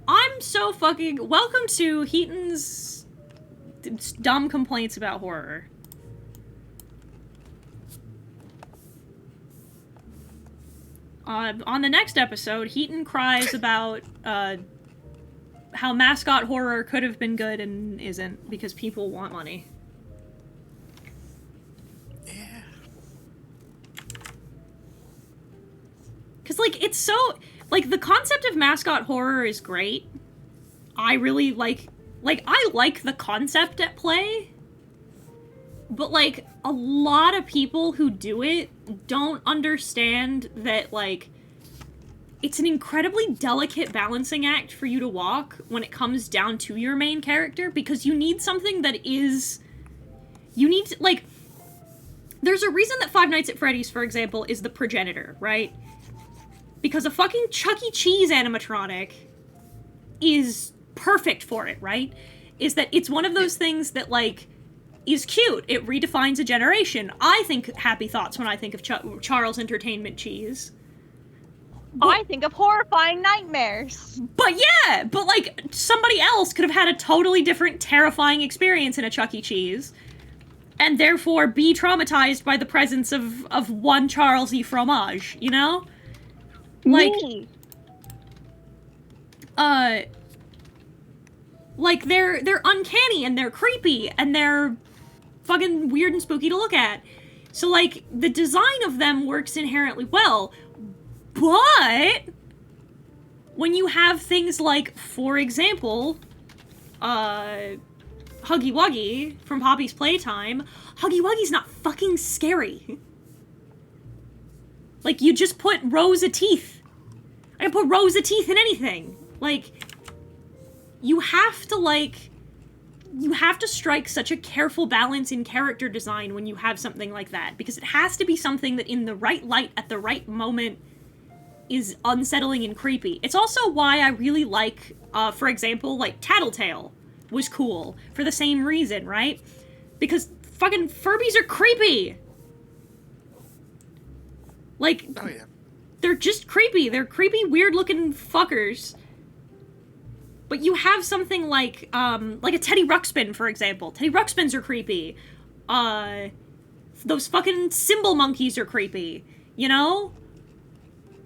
Speaker 1: I'm so fucking... Welcome to Heaton's dumb complaints about horror. On the next episode, Heaton cries about how mascot horror could have been good and isn't, because people want money.
Speaker 8: Yeah.
Speaker 1: Because, like, it's so... Like, the concept of mascot horror is great. I really like... Like, I like the concept at play. But, like, a lot of people who do it don't understand that, like... It's an incredibly delicate balancing act for you to walk when it comes down to your main character, because you need something that is... You need to, like... There's a reason that Five Nights at Freddy's, for example, is the progenitor, right? Because a fucking Chuck E. Cheese animatronic is perfect for it, right? Is that it's one of those things that, like, is cute. It redefines a generation. I think happy thoughts when I think of Charles Entertainment Cheese.
Speaker 3: I think of horrifying nightmares.
Speaker 1: But yeah, but, like, somebody else could have had a totally different, terrifying experience in a Chuck E. Cheese, and therefore be traumatized by the presence of one Charles E. Fromage, you know? Like,
Speaker 3: Me.
Speaker 1: like, they're uncanny, and they're creepy, and they're fucking weird and spooky to look at. So, like, the design of them works inherently well, but when you have things like, for example, Huggy Wuggy from Poppy's Playtime, Huggy Wuggy's not fucking scary. Like, you just put rows of teeth. I can put rows of teeth in anything. Like, you have to strike such a careful balance in character design when you have something like that, because it has to be something that in the right light at the right moment is unsettling and creepy. It's also why I really like, for example, like, Tattletale was cool for the same reason, right? Because fucking Furbies are creepy! Like,
Speaker 8: Oh yeah.
Speaker 1: they're just creepy. They're creepy, weird-looking fuckers. But you have something like a Teddy Ruxpin, for example. Teddy Ruxpins are creepy. Those fucking cymbal monkeys are creepy. You know?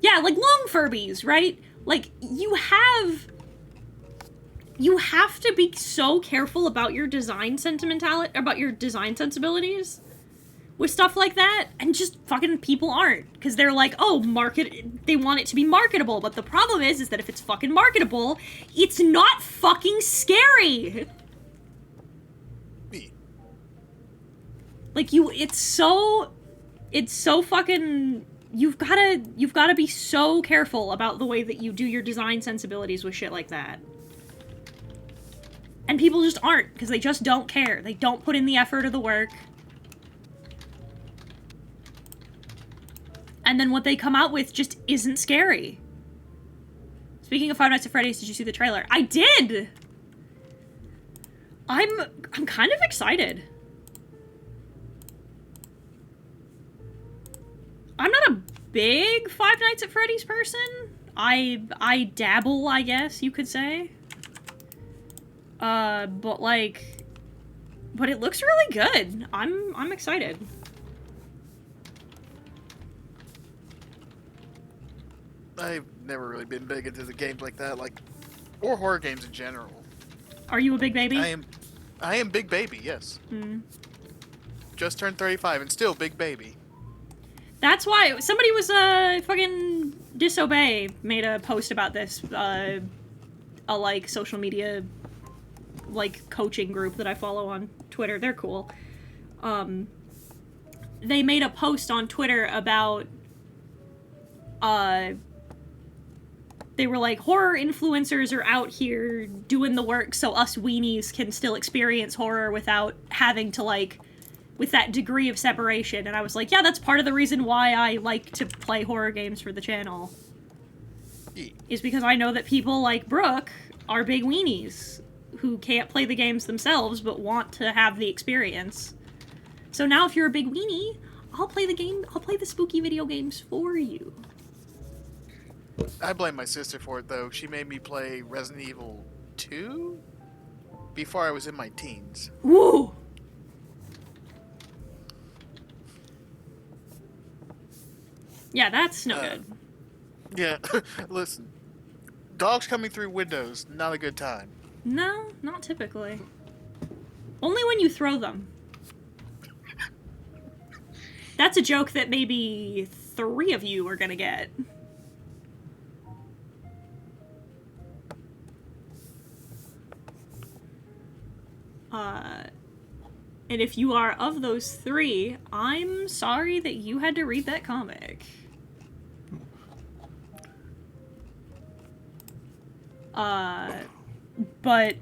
Speaker 1: Yeah, like long Furbies, right? Like, you have to be so careful about your design sensibilities with stuff like that, and just fucking people aren't, because they're like, oh, they want it to be marketable, but the problem is that if it's fucking marketable, it's not fucking scary.
Speaker 8: Me.
Speaker 1: Like, it's so fucking, you've gotta be so careful about the way that you do your design sensibilities with shit like that. And people just aren't, because they just don't care. They don't put in the effort or the work. And then what they come out with just isn't scary. Speaking of Five Nights at Freddy's, did you see the trailer? I did! I'm kind of excited. I'm not a big Five Nights at Freddy's person. I dabble, I guess you could say. But it looks really good. I'm excited.
Speaker 8: I've never really been big into the games like that, or horror games in general.
Speaker 1: Are you a big baby?
Speaker 8: I am big baby, yes.
Speaker 1: Mm.
Speaker 8: Just turned 35 and still big baby.
Speaker 1: That's why somebody was fucking Disobey made a post about this, a like social media like coaching group that I follow on Twitter. They're cool. They made a post on Twitter about they were like, horror influencers are out here doing the work so us weenies can still experience horror without having to like with that degree of separation. And I was like, yeah, that's part of the reason why I like to play horror games for the channel. Is because I know that people like Brooke are big weenies who can't play the games themselves but want to have the experience. So now if you're a big weenie, I'll play the spooky video games for you.
Speaker 8: I blame my sister for it, though. She made me play Resident Evil 2 before I was in my teens.
Speaker 1: Woo! Yeah, that's no good.
Speaker 8: Yeah, listen. Dogs coming through windows, not a good time.
Speaker 1: No, not typically. Only when you throw them. That's a joke that maybe 3 of you are gonna get. And if you are of those 3, I'm sorry that you had to read that comic. But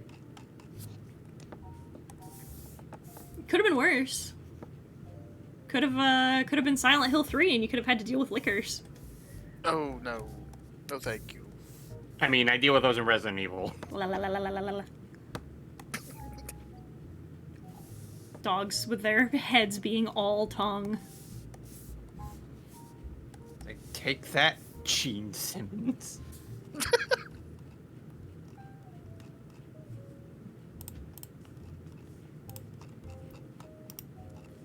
Speaker 1: could have been worse. Could have been Silent Hill 3 and you could have had to deal with lickers.
Speaker 8: Oh, no. No, thank you.
Speaker 6: I mean, I deal with those in Resident Evil.
Speaker 1: La la la la la la la. Dogs with their heads being all tongue.
Speaker 6: Like, take that, Gene Simmons.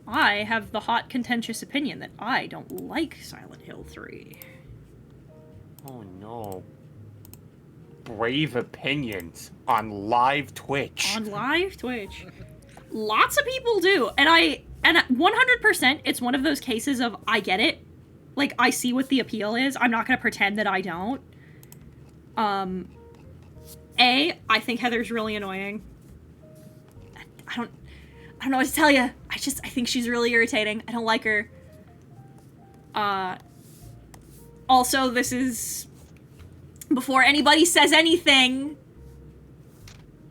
Speaker 1: I have the hot, contentious opinion that I don't like Silent Hill 3.
Speaker 6: Oh no. Brave opinions on live Twitch.
Speaker 1: On live Twitch. Lots of people do. And 100% it's one of those cases of I get it. Like, I see what the appeal is. I'm not gonna pretend that I don't. I think Heather's really annoying. I don't know what to tell you. I think she's really irritating. I don't like her. Also, this is before anybody says anything.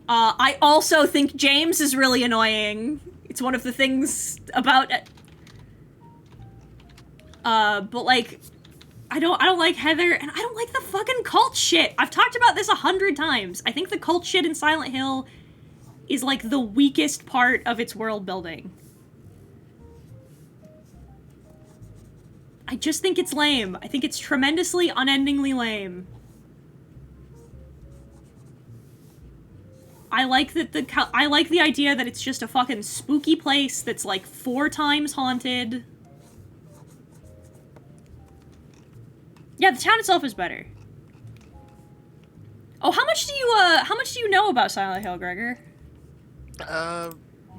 Speaker 1: I also think James is really annoying. It's one of the things about it. But like, I don't like Heather, and I don't like the fucking cult shit. I've talked about this 100 times. I think the cult shit in Silent Hill is like the weakest part of its world building. I just think it's lame. I think it's tremendously, unendingly lame. I like the idea that it's just a fucking spooky place that's like 4 times haunted. Yeah, the town itself is better. Oh, how much do you know about Silent Hill, Gregor?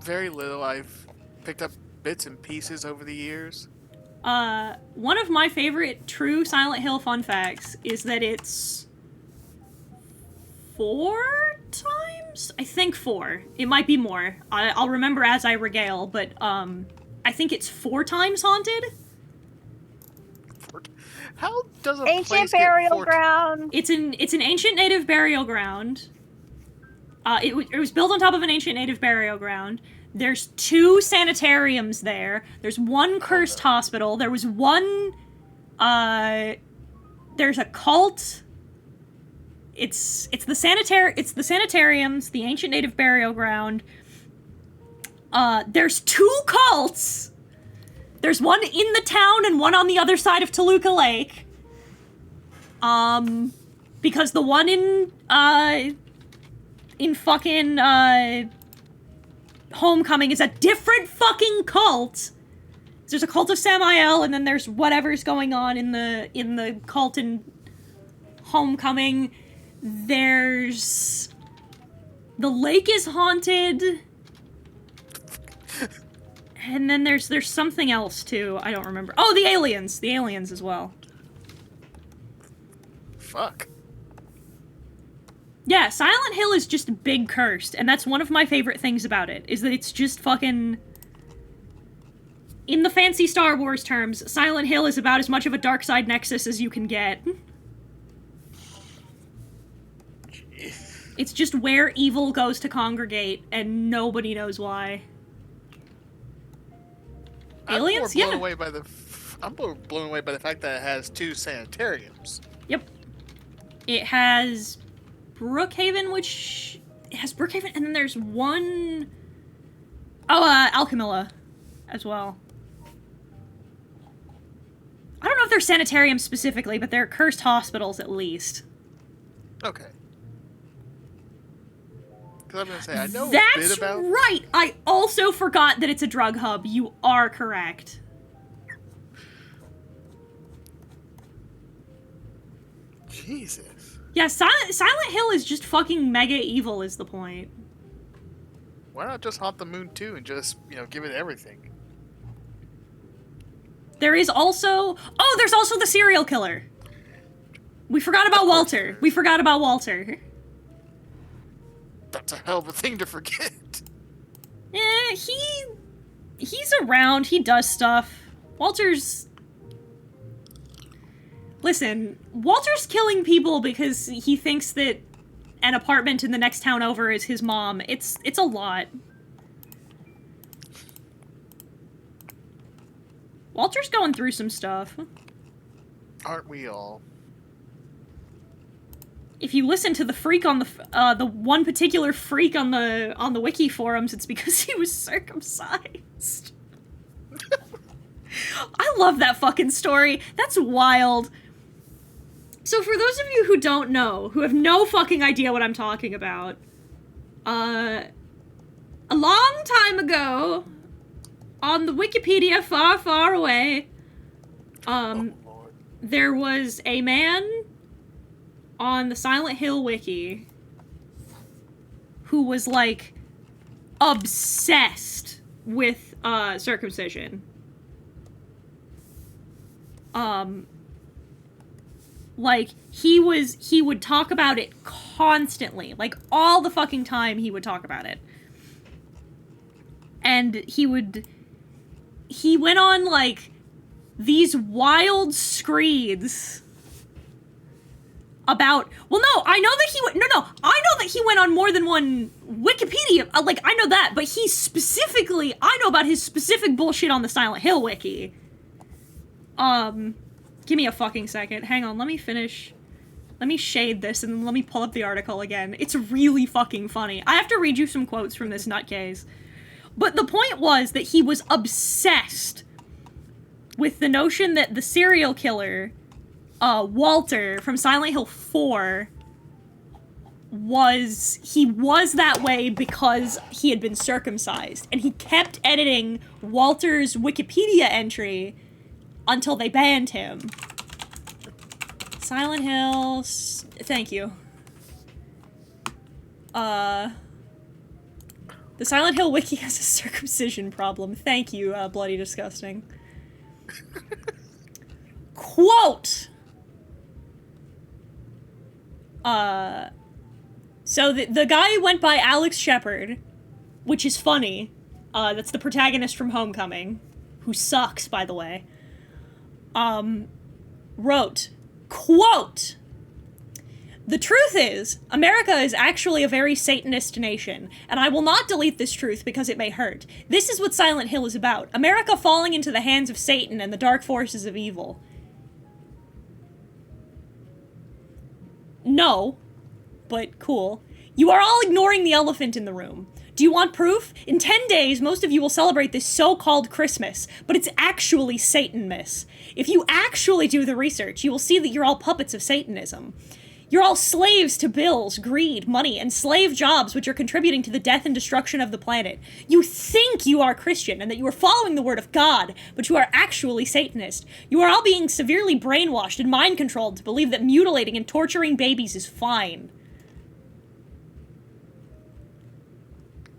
Speaker 8: Very little. I've picked up bits and pieces over the years.
Speaker 1: One of my favorite true Silent Hill fun facts is that it's 4 times? I think 4. It might be more. I'll remember as I regale, but, I think it's 4 times haunted.
Speaker 8: How does a
Speaker 3: Ancient
Speaker 8: place get
Speaker 3: burial
Speaker 8: 4
Speaker 3: ground.
Speaker 1: It's an ancient native burial ground. It was built on top of an ancient native burial ground. There's 2 sanitariums there. There's 1 cursed hospital. There was 1, there's a cult. It's the sanitariums, the ancient native burial ground. There's 2 cults. There's one in the town and one on the other side of Toluca Lake. Because the one in fucking, Homecoming is a different fucking cult. There's a cult of Samael, and then there's whatever's going on in the cult in Homecoming. There's The lake is haunted. And then there's something else too. I don't remember. Oh, the aliens. The aliens as well.
Speaker 8: Fuck.
Speaker 1: Yeah, Silent Hill is just big cursed, and that's one of my favorite things about it, is that it's just fucking... In the fancy Star Wars terms, Silent Hill is about as much of a dark side nexus as you can get. It's just where evil goes to congregate, and nobody knows why. Aliens?
Speaker 8: I'm more blown
Speaker 1: Yeah.
Speaker 8: away by I'm more blown away by the fact that it has 2 sanitariums.
Speaker 1: Yep. It has Brookhaven, which... It has Brookhaven, and then there's one... Oh, Alchemilla as well. I don't know if they're sanitariums specifically, but they're cursed hospitals at least.
Speaker 8: Okay. Because I'm gonna say I know a
Speaker 1: That's
Speaker 8: bit about.
Speaker 1: right! I also forgot that it's a drug hub. You are correct.
Speaker 8: Jesus.
Speaker 1: Yeah, Silent Hill is just fucking mega evil is the point.
Speaker 8: Why not just haunt the moon too and just give it everything?
Speaker 1: There is also... Oh, there's also the serial killer. We forgot about Walter. We forgot about Walter.
Speaker 8: That's a hell of a thing to forget.
Speaker 1: He's around. He does stuff. Walter's... Listen, Walter's killing people because he thinks that an apartment in the next town over is his mom. It's a lot. Walter's going through some stuff.
Speaker 8: Aren't we all?
Speaker 1: If you listen to the freak on the one particular freak on the wiki forums, it's because he was circumcised. I love that fucking story. That's wild. So for those of you who don't know, who have no fucking idea what I'm talking about, a long time ago, on the Wikipedia far, far away,
Speaker 8: Oh, Lord.
Speaker 1: there was a man on the Silent Hill wiki who was, like, obsessed with, circumcision. Like, he would talk about it constantly. Like, all the fucking time he would talk about it. And he went on, like, these wild screeds about... Well, no, I know that he went... No, I know that he went on more than one Wikipedia... Like, I know that, but he specifically... I know about his specific bullshit on the Silent Hill wiki. Give me a fucking second. Hang on, let me finish. Let me shade this and then let me pull up the article again. It's really fucking funny. I have to read you some quotes from this nutcase. But the point was that he was obsessed with the notion that the serial killer, Walter, from Silent Hill 4, was that way because he had been circumcised. And he kept editing Walter's Wikipedia entry until they banned him. Silent Hill... Thank you. The Silent Hill wiki has a circumcision problem. Thank you, Bloody Disgusting. Quote! So the guy went by Alex Shepard, which is funny. That's the protagonist from Homecoming, who sucks, by the way. Wrote, quote, "The truth is, America is actually a very Satanist nation, and I will not delete this truth because it may hurt. This is what Silent Hill is about. America falling into the hands of Satan and the dark forces of evil." No, but cool. "You are all ignoring the elephant in the room. Do you want proof? In 10 days, most of you will celebrate this so-called Christmas, but it's actually Satan-miss. If you actually do the research, you will see that you're all puppets of Satanism. You're all slaves to bills, greed, money, and slave jobs which are contributing to the death and destruction of the planet. You think you are Christian and that you are following the word of God, but you are actually Satanist. You are all being severely brainwashed and mind-controlled to believe that mutilating and torturing babies is fine."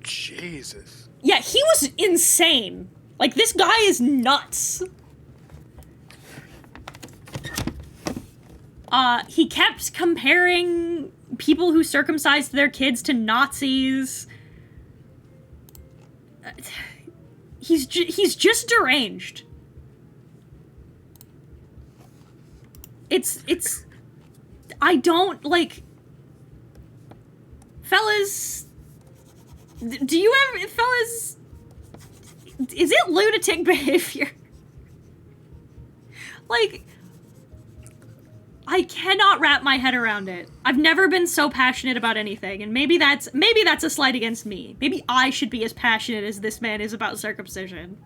Speaker 8: Jesus.
Speaker 1: Yeah, he was insane. Like, this guy is nuts. He kept comparing people who circumcised their kids to Nazis. He's just deranged. It's I don't, like, fellas, do you ever, fellas, is it lunatic behavior? Like, I cannot wrap my head around it. I've never been so passionate about anything, and maybe that's a slight against me. Maybe I should be as passionate as this man is about circumcision.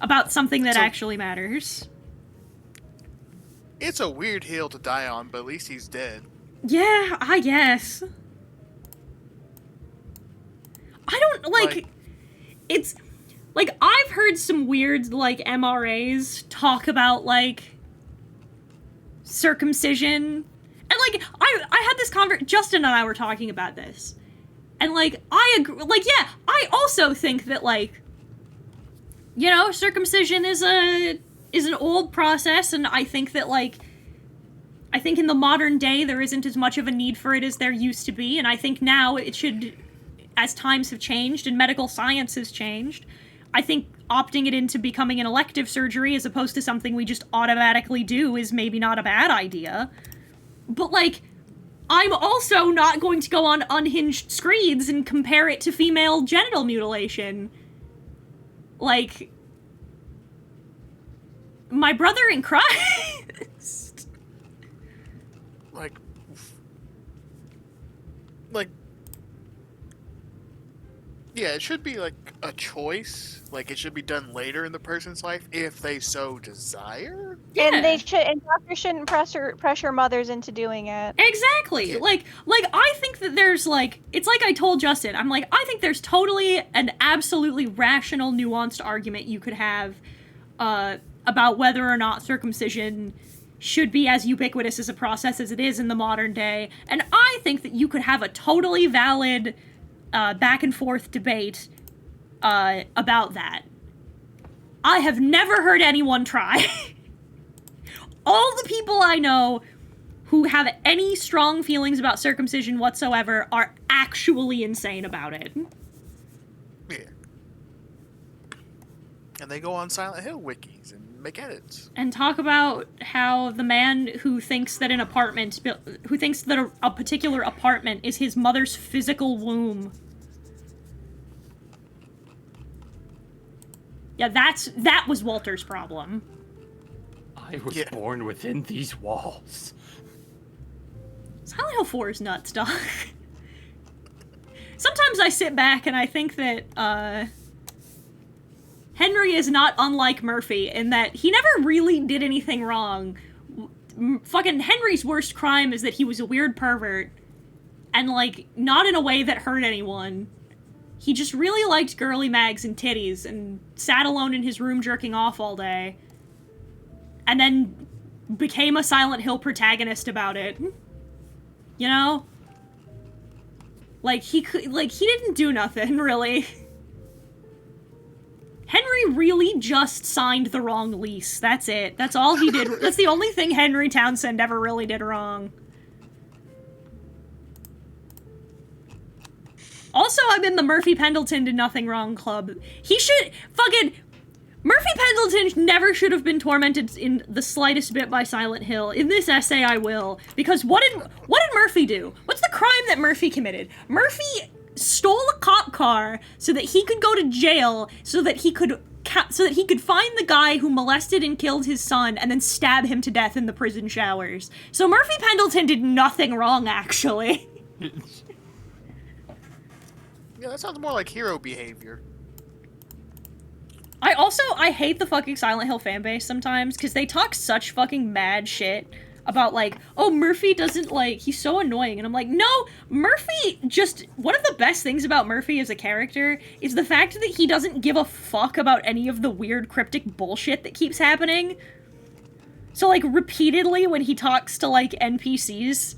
Speaker 1: About something that actually matters.
Speaker 8: It's a weird hill to die on, but at least he's dead.
Speaker 1: Yeah, I guess. I don't, like, it's, like, I've heard some weird, like, MRAs talk about, like, circumcision. And, like, I had this Justin and I were talking about this. And, like, I agree, like, yeah, I also think that, like, you know, circumcision is an old process, and I think that, like, I think in the modern day there isn't as much of a need for it as there used to be, and I think now it should, as times have changed and medical science has changed, I think opting it into becoming an elective surgery as opposed to something we just automatically do is maybe not a bad idea. But, like, I'm also not going to go on unhinged screeds and compare it to female genital mutilation. Like, my brother in Christ.
Speaker 8: Like, yeah, it should be, like, a choice. Like, it should be done later in the person's life if they so desire.
Speaker 1: Yeah.
Speaker 3: And doctors shouldn't pressure mothers into doing it.
Speaker 1: Exactly.
Speaker 8: Yeah.
Speaker 1: Like, I think that there's, like, it's like I told Justin, I'm like, I think there's totally an absolutely rational, nuanced argument you could have, about whether or not circumcision should be as ubiquitous as a process as it is in the modern day. And I think that you could have a totally valid, back and forth debate, about that. I have never heard anyone try. All the people I know who have any strong feelings about circumcision whatsoever are actually insane about it.
Speaker 8: Yeah. And they go on Silent Hill wikis and make edits.
Speaker 1: And talk about how the man who thinks that a particular apartment is his mother's physical womb. Yeah, that was Walter's problem.
Speaker 6: I was born within these walls.
Speaker 1: Silent Hill 4 is nuts, dog. Sometimes I sit back and I think that, Henry is not unlike Murphy in that he never really did anything wrong. Fucking Henry's worst crime is that he was a weird pervert. And, like, not in a way that hurt anyone. He just really liked girly mags and titties and sat alone in his room jerking off all day. And then became a Silent Hill protagonist about it. You know? Like, he didn't do nothing, really. Henry really just signed the wrong lease. That's it. That's all he did. That's the only thing Henry Townsend ever really did wrong. Also, I'm in the Murphy Pendleton did nothing wrong club. He should fucking... Murphy Pendleton never should have been tormented in the slightest bit by Silent Hill. In this essay, I will. Because what did Murphy do? What's the crime that Murphy committed? Murphy stole a cop car so that he could go to jail, so that he could find the guy who molested and killed his son and then stab him to death in the prison showers. So Murphy Pendleton did nothing wrong, actually.
Speaker 8: Yeah, that sounds more like hero behavior.
Speaker 1: I hate the fucking Silent Hill fanbase sometimes, because they talk such fucking mad shit about, like, oh, Murphy doesn't, like, he's so annoying, and I'm like, no, Murphy just, one of the best things about Murphy as a character is the fact that he doesn't give a fuck about any of the weird cryptic bullshit that keeps happening. So, like, repeatedly when he talks to, like, NPCs,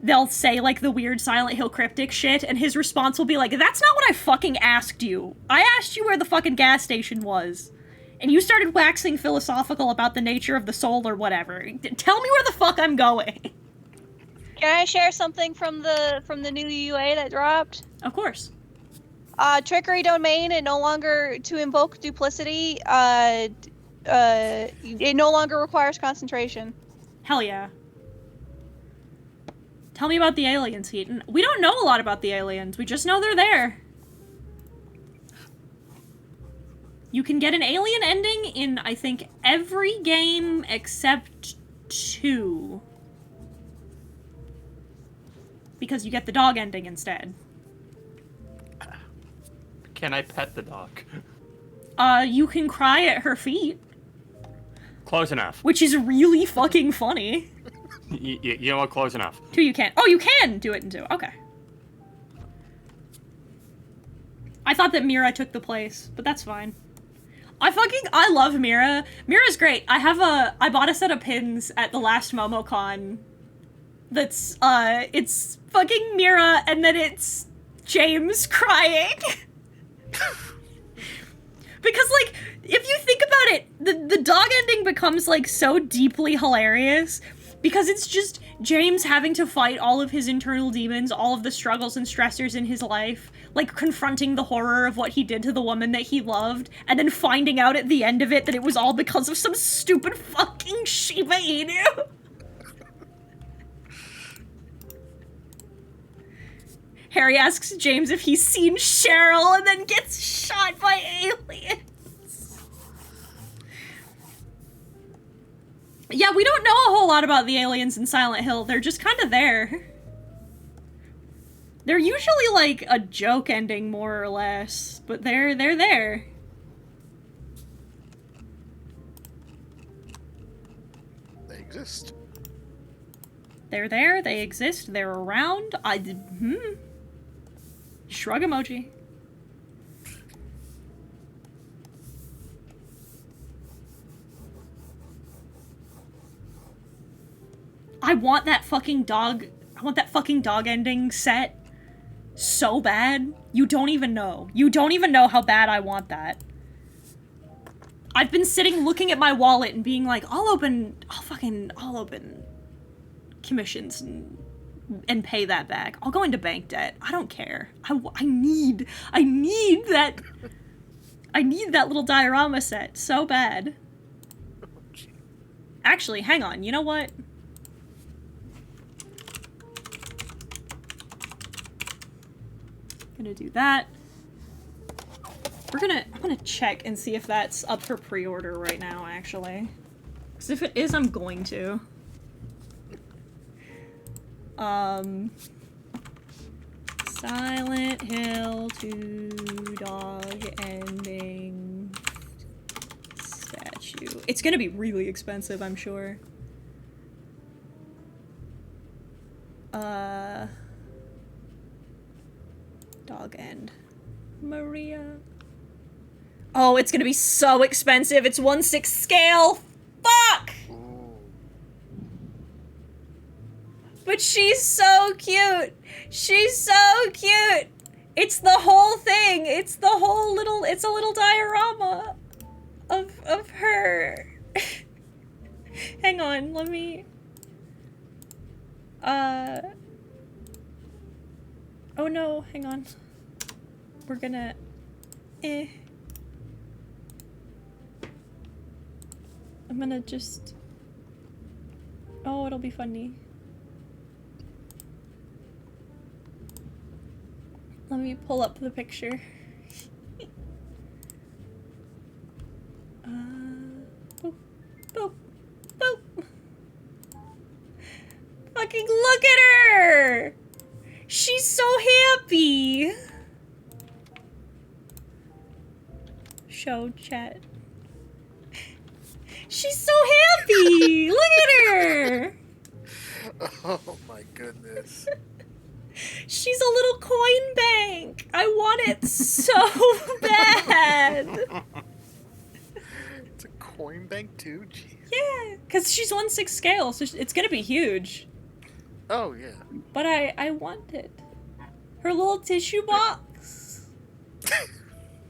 Speaker 1: they'll say, like, the weird Silent Hill cryptic shit, and his response will be like, that's not what I fucking asked you. I asked you where the fucking gas station was. And you started waxing philosophical about the nature of the soul or whatever. Tell me where the fuck I'm going.
Speaker 3: Can I share something from the new UA that dropped?
Speaker 1: Of course.
Speaker 3: Trickery domain, it no longer, to invoke duplicity, it no longer requires concentration.
Speaker 1: Hell yeah. Tell me about the aliens, Heaton. We don't know a lot about the aliens. We just know they're there. You can get an alien ending in, I think, every game except 2. Because you get the dog ending instead.
Speaker 6: Can I pet the dog?
Speaker 1: You can cry at her feet.
Speaker 6: Close enough.
Speaker 1: Which is really fucking funny.
Speaker 6: You know what? Close enough.
Speaker 1: 2 you can't. Oh, you can do it in 2. Okay. I thought that Mira took the place, but that's fine. I love Mira. Mira's great. I bought a set of pins at the last MomoCon. That's, it's fucking Mira, and then it's James crying. Because, like, if you think about it, the dog ending becomes, like, so deeply hilarious, because it's just James having to fight all of his internal demons, all of the struggles and stressors in his life, like, confronting the horror of what he did to the woman that he loved, and then finding out at the end of it that it was all because of some stupid fucking Shiba Inu. Harry asks James if he's seen Cheryl and then gets shot by aliens. Yeah, we don't know a whole lot about the aliens in Silent Hill. They're just kind of there. They're usually like a joke ending, more or less, but they're there.
Speaker 8: They exist.
Speaker 1: They're there, they exist, they're around. Shrug emoji. I want that fucking dog ending set so bad. You don't even know. You don't even know how bad I want that. I've been sitting looking at my wallet and being like, I'll open commissions and pay that back. I'll go into bank debt. I don't care. I need that little diorama set so bad. Actually, hang on. You know what? Gonna do that. I'm gonna check and see if that's up for pre-order right now, actually. Because if it is, I'm going to. Silent Hill 2 dog ending statue. It's gonna be really expensive, I'm sure. Dog end. Maria. Oh, it's gonna be so expensive. It's 1/6 scale. Fuck!
Speaker 8: Ooh.
Speaker 1: But she's so cute. She's so cute. It's the whole thing. It's a little diorama of her. Hang on, let me oh no, hang on. We're gonna I'm gonna just oh, it'll be funny. Let me pull up the picture. Boop, boop, boop. Fucking look at her! She's so happy! Show chat. She's so happy! Look at her!
Speaker 8: Oh my goodness.
Speaker 1: She's a little coin bank. I want it so bad.
Speaker 8: It's a coin bank too? Jeez.
Speaker 1: Yeah, because she's 1/6 scale, so it's gonna be huge.
Speaker 8: Oh yeah.
Speaker 1: But I want it. Her little tissue box.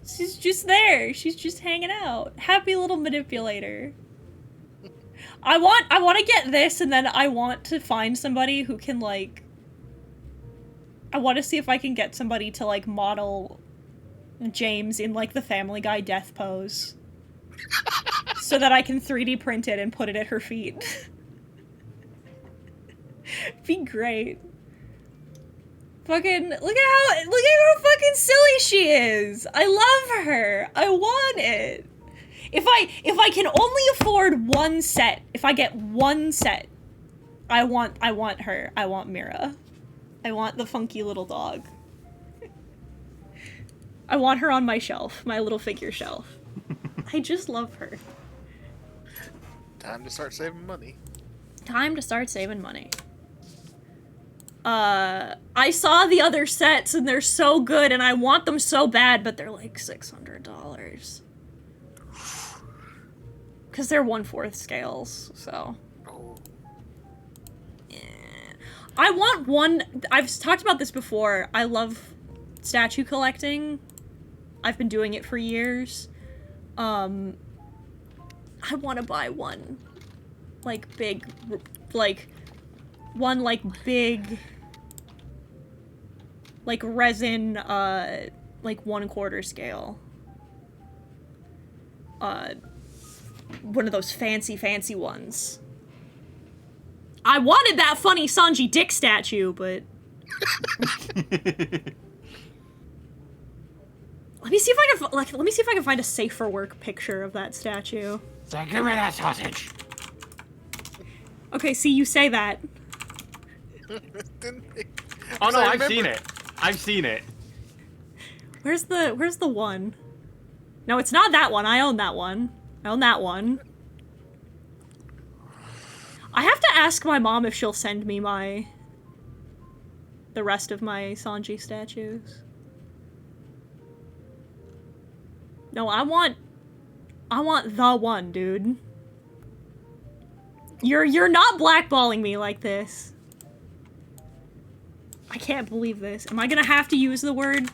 Speaker 1: She's just there. She's just hanging out. Happy little manipulator. I want to get this, and then I want to find somebody who can, like... I want to see if I can get somebody to, like, model James in, like, the Family Guy death pose. So that I can 3D print it and put it at her feet. Be great. Fucking, look at how fucking silly she is! I love her! I want it! If I can only afford one set, if I get one set, I want her. I want Mira. I want the funky little dog. I want her on my shelf, my little figure shelf. I just love her.
Speaker 8: Time to start saving money.
Speaker 1: Time to start saving money. I saw the other sets and they're so good and I want them so bad, but they're like $600. Because they're 1/4 scales, so.
Speaker 8: Oh.
Speaker 1: Yeah. I want one. I've talked about this before. I love statue collecting. I've been doing it for years. I want to buy one. Like, big. Like, one, like, big. Like, resin, like, 1/4 scale. One of those fancy ones. I wanted that funny Sanji dick statue, but... Let me see if I can find a safe for work picture of that statue.
Speaker 6: So give me that sausage.
Speaker 1: Okay, see, you say that.
Speaker 6: Oh no,
Speaker 8: I
Speaker 6: I've
Speaker 8: remember-
Speaker 6: seen it. I've seen it.
Speaker 1: Where's the one? No, it's not that one. I own that one. I own that one. I have to ask my mom if she'll send me the rest of my Sanji statues. No, I want the one, dude. You're not blackballing me like this. I can't believe this. Am I gonna have to use the word?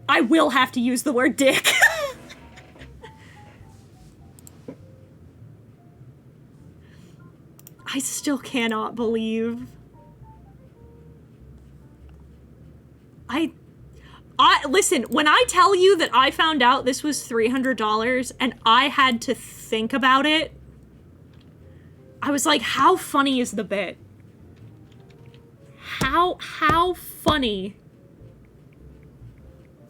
Speaker 1: I will have to use the word dick. I still cannot believe. Listen, when I tell you that I found out this was $300 and I had to think about it, I was like, how funny is the bit? How funny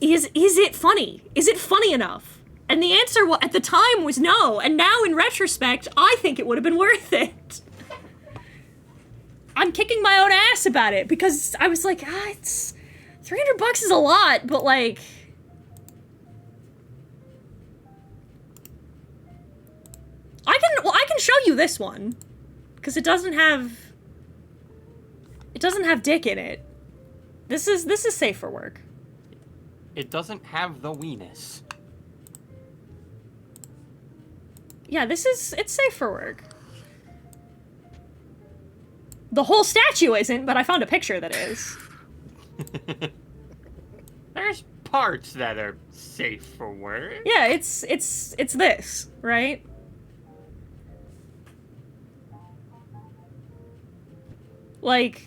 Speaker 1: is it funny? Is it funny enough? And the answer at the time was no, and now in retrospect, I think it would have been worth it. I'm kicking my own ass about it because I was like, it's $300 is a lot, but like, I can show you this one because it doesn't have dick in it. This is safe for work.
Speaker 6: It doesn't have the weenus.
Speaker 1: Yeah, it's safe for work. The whole statue isn't, but I found a picture that is.
Speaker 6: There's parts that are safe for work.
Speaker 1: Yeah, it's this, right? Like,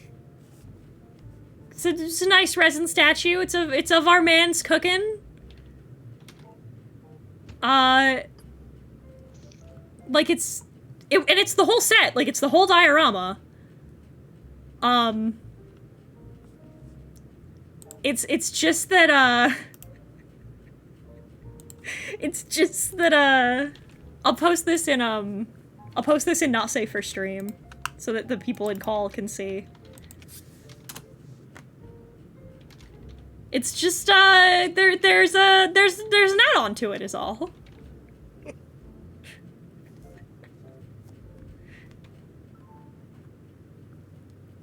Speaker 1: it's a nice resin statue. It's of our man's cooking. Like and it's the whole set. Like, it's the whole diorama. It's just that, I'll post this in Not Safe for Stream, so that the people in call can see. It's just, there's an add-on to it is all.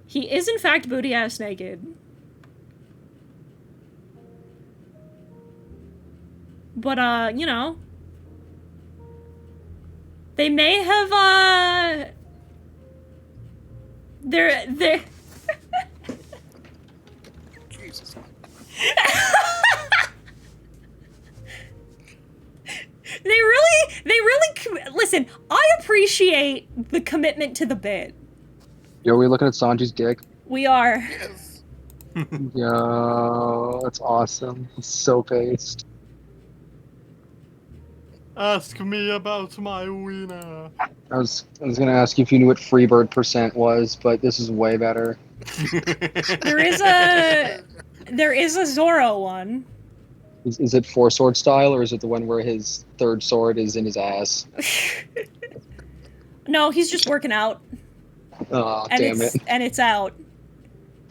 Speaker 1: He is in fact booty-ass naked. But, you know, they may have they're
Speaker 8: Jesus.
Speaker 1: they really listen. I appreciate the commitment to the bit.
Speaker 9: Yo, we looking at Sanji's dick?
Speaker 1: We are.
Speaker 8: Yes.
Speaker 9: Yo, that's awesome. It's so based.
Speaker 6: Ask me about my wiener.
Speaker 9: I was gonna ask you if you knew what Freebird percent was, but this is way better.
Speaker 1: There is a Zoro one.
Speaker 9: Is it four sword style, or is it the one where his third sword is in his ass?
Speaker 1: No, he's just working out,
Speaker 9: Oh,
Speaker 1: and
Speaker 9: damn it.
Speaker 1: it's out.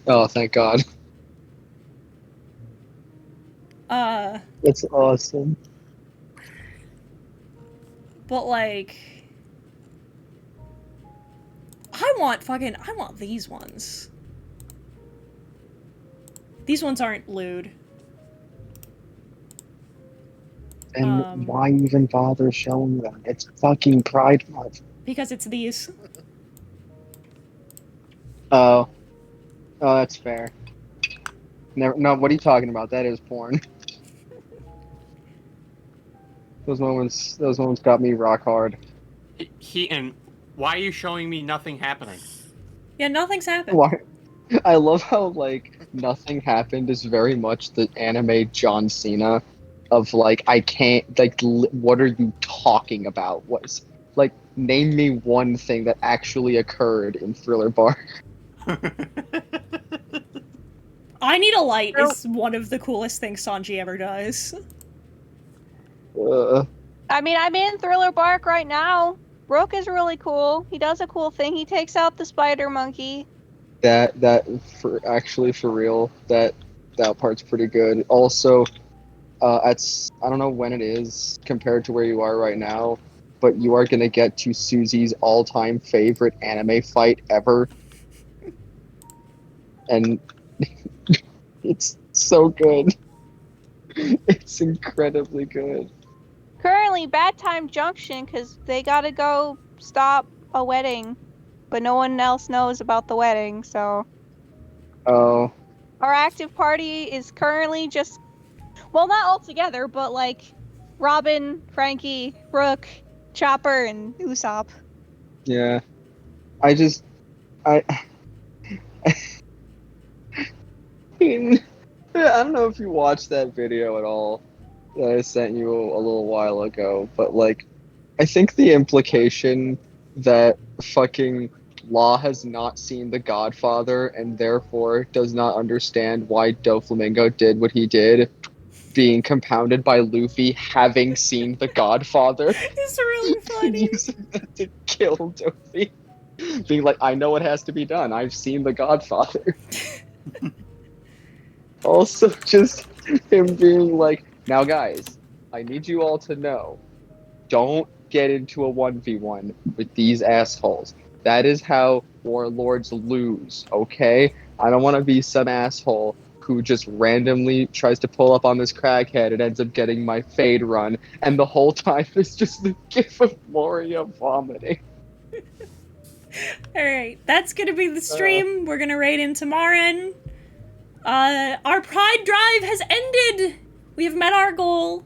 Speaker 9: Oh, thank God. That's awesome.
Speaker 1: But like, I want these ones. These ones aren't lewd.
Speaker 9: And why even bother showing them? It's fucking Pride Month.
Speaker 1: Because it's these.
Speaker 9: Oh, that's fair. Never. No, what are you talking about? That is porn. Those moments got me rock hard.
Speaker 6: And why are you showing me nothing happening?
Speaker 1: Yeah, nothing's happened.
Speaker 9: Why? I love how like nothing happened is very much the anime John Cena of like I can't like what are you talking about? What's like name me one thing that actually occurred in Thriller Bark.
Speaker 1: I Need a Light is one of the coolest things Sanji ever does.
Speaker 3: I mean, I'm in Thriller Bark right now. Rook is really cool. He does a cool thing. He takes out the spider monkey.
Speaker 9: That for real, that part's pretty good. Also, I don't know when it is compared to where you are right now, but you are gonna get to Susie's all-time favorite anime fight ever, and it's so good. It's incredibly good.
Speaker 3: Currently, Bad Time Junction, because they gotta go stop a wedding, but no one else knows about the wedding, so...
Speaker 9: Oh.
Speaker 3: Our active party is currently just... Well, not all together, but like Robin, Frankie, Rook, Chopper, and Usopp.
Speaker 9: Yeah. I don't know if you watched that video at all that I sent you a little while ago, but like, I think the implication that fucking Law has not seen The Godfather and therefore does not understand why Doflamingo did what he did, being compounded by Luffy having seen The Godfather.
Speaker 1: It's really funny.
Speaker 9: Using that to kill Dofi. Being like, I know what has to be done. I've seen The Godfather. Also, just him being like, now guys, I need you all to know, don't get into a 1v1 with these assholes. That is how warlords lose, okay? I don't want to be some asshole who just randomly tries to pull up on this crackhead and ends up getting my fade run, and the whole time it's just the gif of Moria vomiting.
Speaker 1: Alright, that's gonna be the stream. We're gonna raid into Marin. Our Pride Drive has ended! We have met our goal.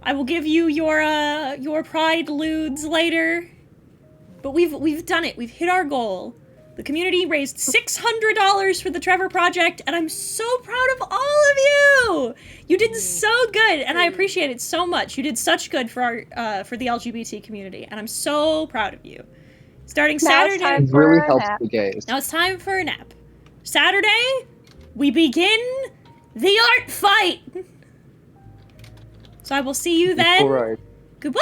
Speaker 1: I will give you your Pride lewds later. But we've done it. We've hit our goal. The community raised $600 for the Trevor Project, and I'm so proud of all of you! You did so good, and I appreciate it so much. You did such good for our for the LGBT community, and I'm so proud of you. Starting Saturday...
Speaker 9: It really helps the gays.
Speaker 1: Now it's time for a nap. Saturday, we begin the art fight! So I will see you then.
Speaker 9: All right.
Speaker 1: Goodbye!